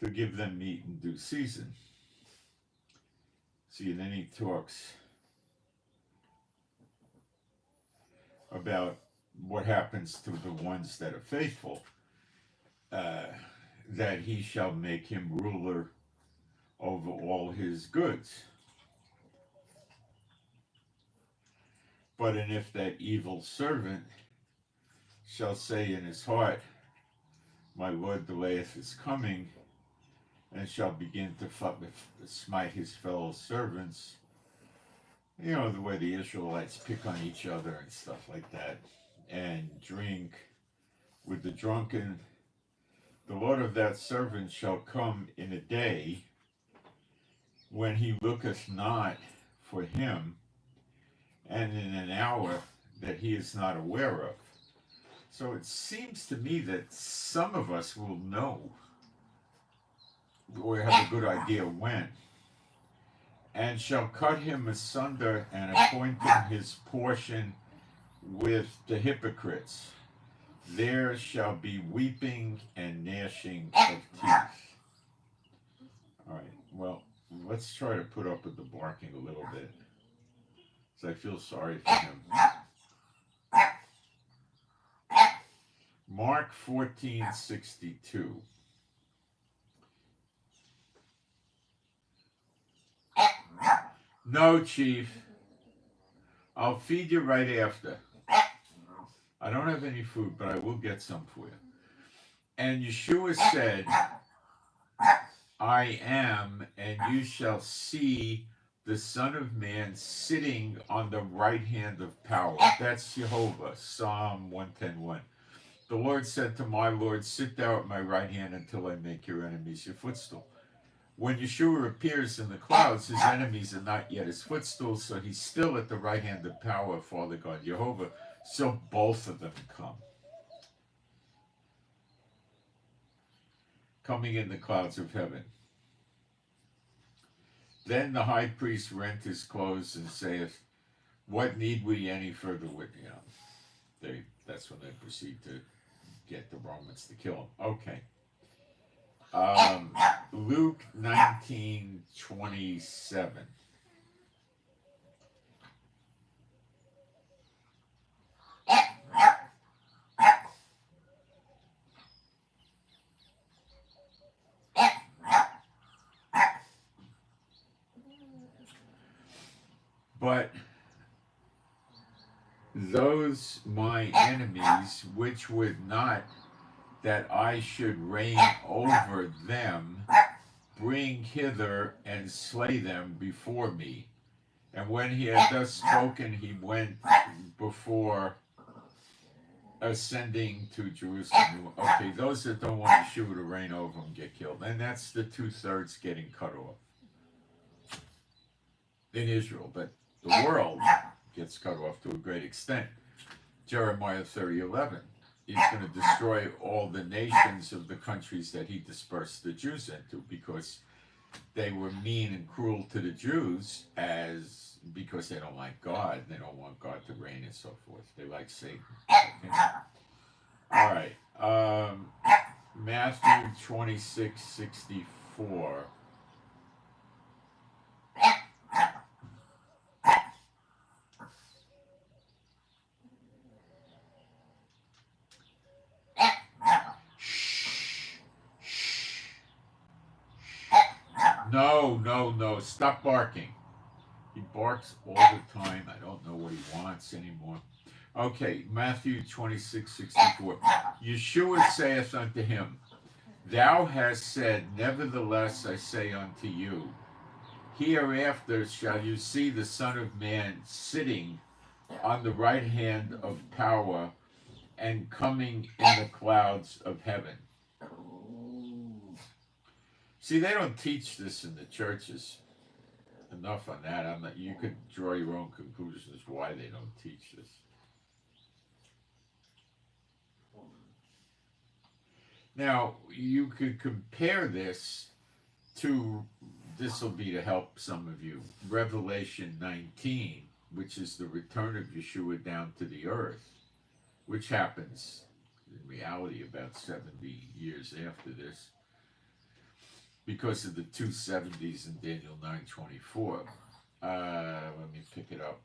to give them meat in due season? See, and then he talks about what happens to the ones that are faithful, that he shall make him ruler over all his goods. But and if that evil servant shall say in his heart, my Lord delayeth his coming, and shall begin to smite his fellow servants, you know, the way the Israelites pick on each other and stuff like that, and drink with the drunken, the Lord of that servant shall come in a day when he looketh not for him, and in an hour that he is not aware of. So it seems to me that some of us will know, or have a good idea when, and shall cut him asunder and appoint him his portion with the hypocrites. There shall be weeping and gnashing of teeth. All right, well, let's try to put up with the barking a little bit, because I feel sorry for him. Mark 14:62. No, Chief. I'll feed you right after. I don't have any food, but I will get some for you. And Yeshua said, I am, and you shall see the Son of Man sitting on the right hand of power. That's Jehovah, Psalm 110:1. The Lord said to my Lord, sit thou at my right hand until I make your enemies your footstool. When Yeshua appears in the clouds, his enemies are not yet his footstool, so he's still at the right hand of power of Father God Jehovah. So both of them come. Coming in the clouds of heaven. Then the high priest rent his clothes and saith, what need we any further with him? That's when they proceed to get the Romans to kill him. Okay. Luke 19:27. But those my enemies, which would not that I should reign over them, bring hither and slay them before me. And when he had thus spoken, he went before, ascending to Jerusalem. Okay, those that don't want Yeshua to reign over them get killed. And that's the 2/3 getting cut off in Israel. But the world gets cut off to a great extent. Jeremiah 30:11. He's going to destroy all the nations of the countries that he dispersed the Jews into, because they were mean and cruel to the Jews, because they don't like God. They don't want God to reign and so forth. They like Satan. Okay. All right. Matthew 26:64. No, stop barking. He barks all the time. I don't know what he wants anymore. Okay, Matthew 26:64. Yeshua saith unto him, thou hast said, nevertheless I say unto you, hereafter shall you see the Son of Man sitting on the right hand of power and coming in the clouds of heaven. See, they don't teach this in the churches. enough on that. You could draw your own conclusions why they don't teach this. Now, you could compare this to, this will be to help some of you, Revelation 19, which is the return of Yeshua down to the earth, which happens in reality about 70 years after this, because of the 270s in Daniel 9:24. Let me pick it up.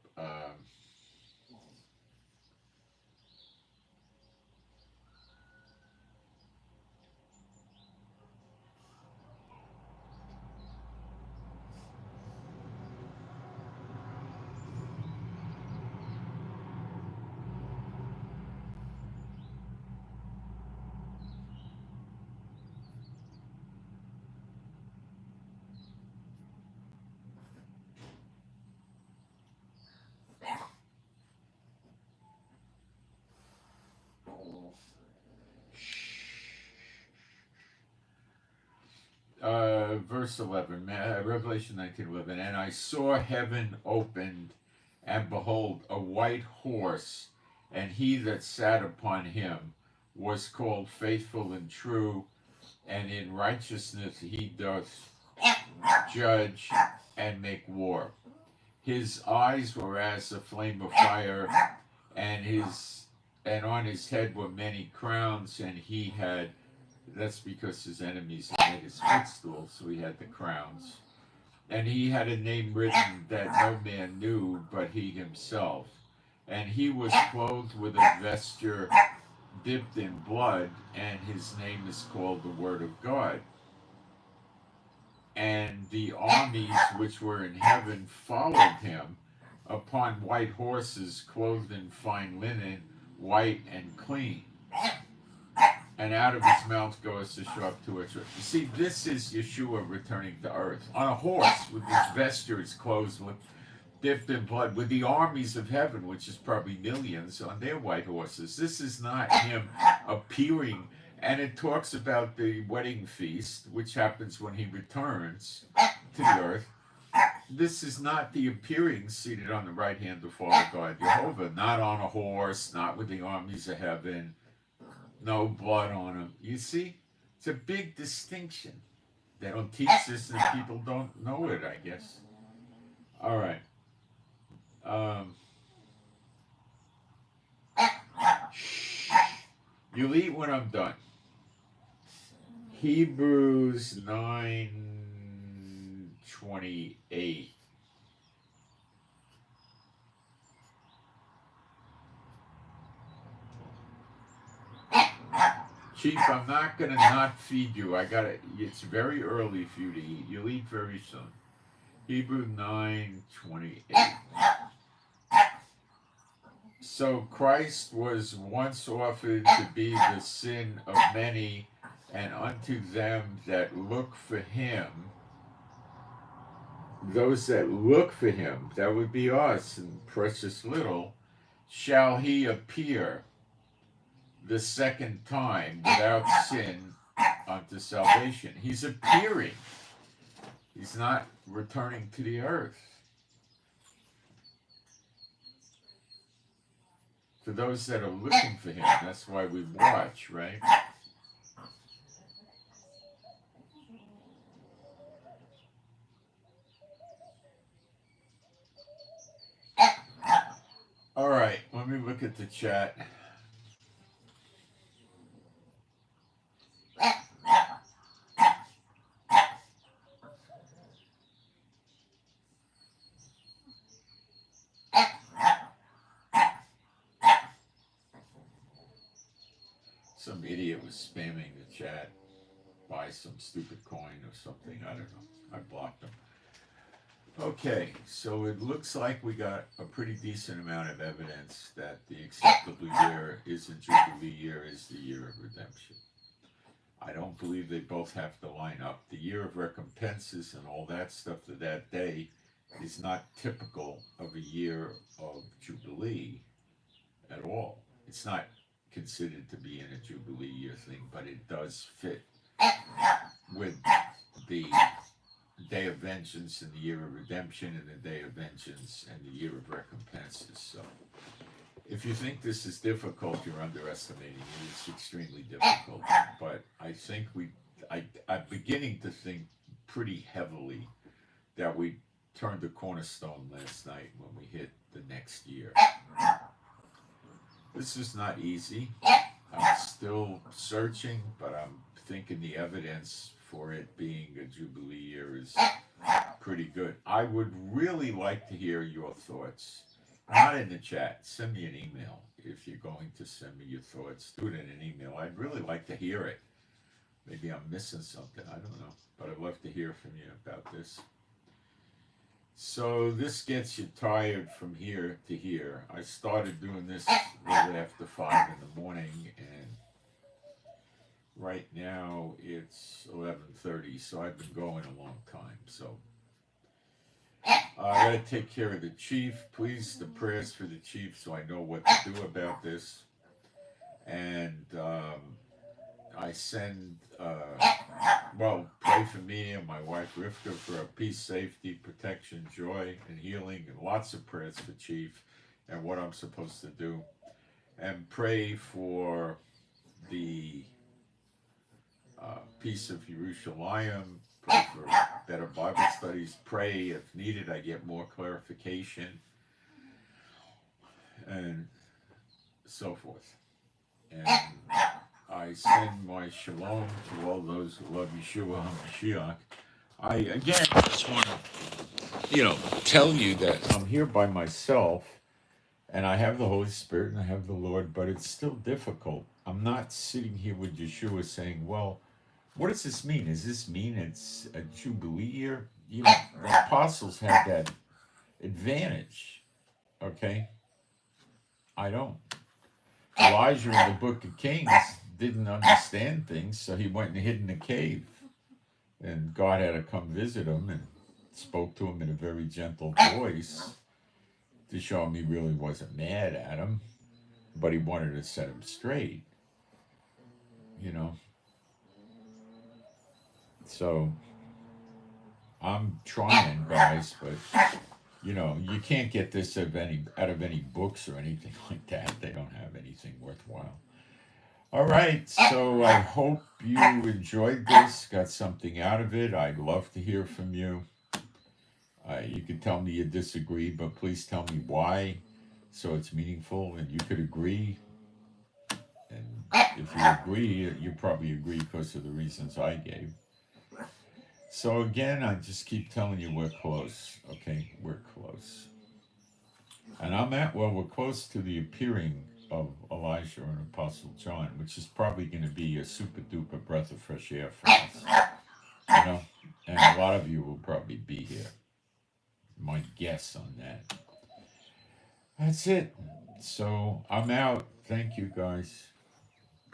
Verse 11, Revelation 19:11, and I saw heaven opened, and behold, a white horse, and he that sat upon him was called Faithful and True, and in righteousness he doth judge and make war. His eyes were as a flame of fire, and on his head were many crowns, and he had, that's because his enemies had made his footstool, so he had the crowns. And he had a name written that no man knew but he himself. And he was clothed with a vesture dipped in blood, and his name is called the Word of God. And the armies which were in heaven followed him upon white horses, clothed in fine linen, white and clean. And out of his mouth goes the sharp two-edged sword. You see, this is Yeshua returning to earth on a horse with his vestures clothed with dipped in blood, with the armies of heaven, which is probably millions, on their white horses. This is not him appearing. And it talks about the wedding feast, which happens when he returns to the earth. This is not the appearing seated on the right hand of Father God Jehovah, not on a horse, not with the armies of heaven, no blood on him. You see, it's a big distinction. They don't teach this, and people don't know it, I guess. All right. You'll eat when I'm done. Hebrews 9:28. Chief, I'm not going to not feed you. It's very early for you to eat. You'll eat very soon. Hebrews 9:28. So Christ was once offered to be the sin of many, and unto them that look for him, those that look for him, that would be us and precious little, shall he appear the second time without sin unto salvation. He's appearing. He's not returning to the earth. For those that are looking for him, that's why we watch, right? All right, let me look at the chat. Some idiot was spamming the chat. Buy some stupid coin or something. I don't know. I blocked them. Okay, so it looks like we got a pretty decent amount of evidence that the acceptable year isn't Jubilee year, is the year of redemption. I don't believe they both have to line up. The year of recompenses and all that stuff for that day is not typical of a year of Jubilee at all. It's not considered to be in a Jubilee year thing, but it does fit with the Day of vengeance and the year of redemption and the day of vengeance and the year of recompenses. So if you think this is difficult, you're underestimating it. It's extremely difficult. But I think I'm beginning to think pretty heavily that we turned the cornerstone last night when we hit the next year. This is not easy. I'm still searching, but I'm thinking the evidence for it being a Jubilee year is pretty good. I would really like to hear your thoughts. Not in the chat. Send me an email. If you're going to send me your thoughts, do it in an email. I'd really like to hear it. Maybe I'm missing something. I don't know. But I'd love to hear from you about this. So this gets you tired from here to here. I started doing this a little after 5 in the morning, and right now it's 11:30, so I've been going a long time. So I gotta take care of the chief. Please, the prayers for the chief, so I know what to do about this. And I send, pray for me and my wife Rivka for our peace, safety, protection, joy, and healing, and lots of prayers for Chief and what I'm supposed to do. And pray for the peace of Jerusalem, pray for better Bible studies, pray if needed I get more clarification, and so forth. And I send my shalom to all those who love Yeshua HaMashiach. I, again, just want to, tell you that I'm here by myself, and I have the Holy Spirit, and I have the Lord, but it's still difficult. I'm not sitting here with Yeshua saying, well, what does this mean? Does this mean it's a Jubilee year? The apostles had that advantage, okay? I don't. Elijah in the book of Kings didn't understand things, so he went and hid in a cave. And God had to come visit him and spoke to him in a very gentle voice to show him he really wasn't mad at him, but he wanted to set him straight. So I'm trying, guys, but you can't get this out of any books or anything like that. They don't have anything worthwhile. All right, so I hope you enjoyed this, got something out of it. I'd love to hear from you. You can tell me you disagree, but please tell me why, so it's meaningful, and you could agree. And if you agree, you probably agree because of the reasons I gave. So again, I just keep telling you we're close, okay? We're close. And we're close to the appearing of Elijah and Apostle John, which is probably going to be a super duper breath of fresh air for us. And a lot of you will probably be here. My guess on that. That's it. So I'm out. Thank you, guys.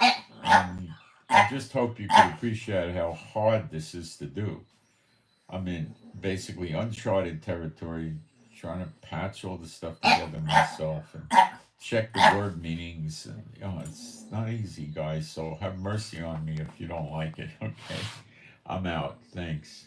And I just hope you can appreciate how hard this is to do. I'm in basically uncharted territory, trying to patch all the stuff together myself and check the word meanings. And, it's not easy, guys. So have mercy on me if you don't like it. Okay. I'm out. Thanks.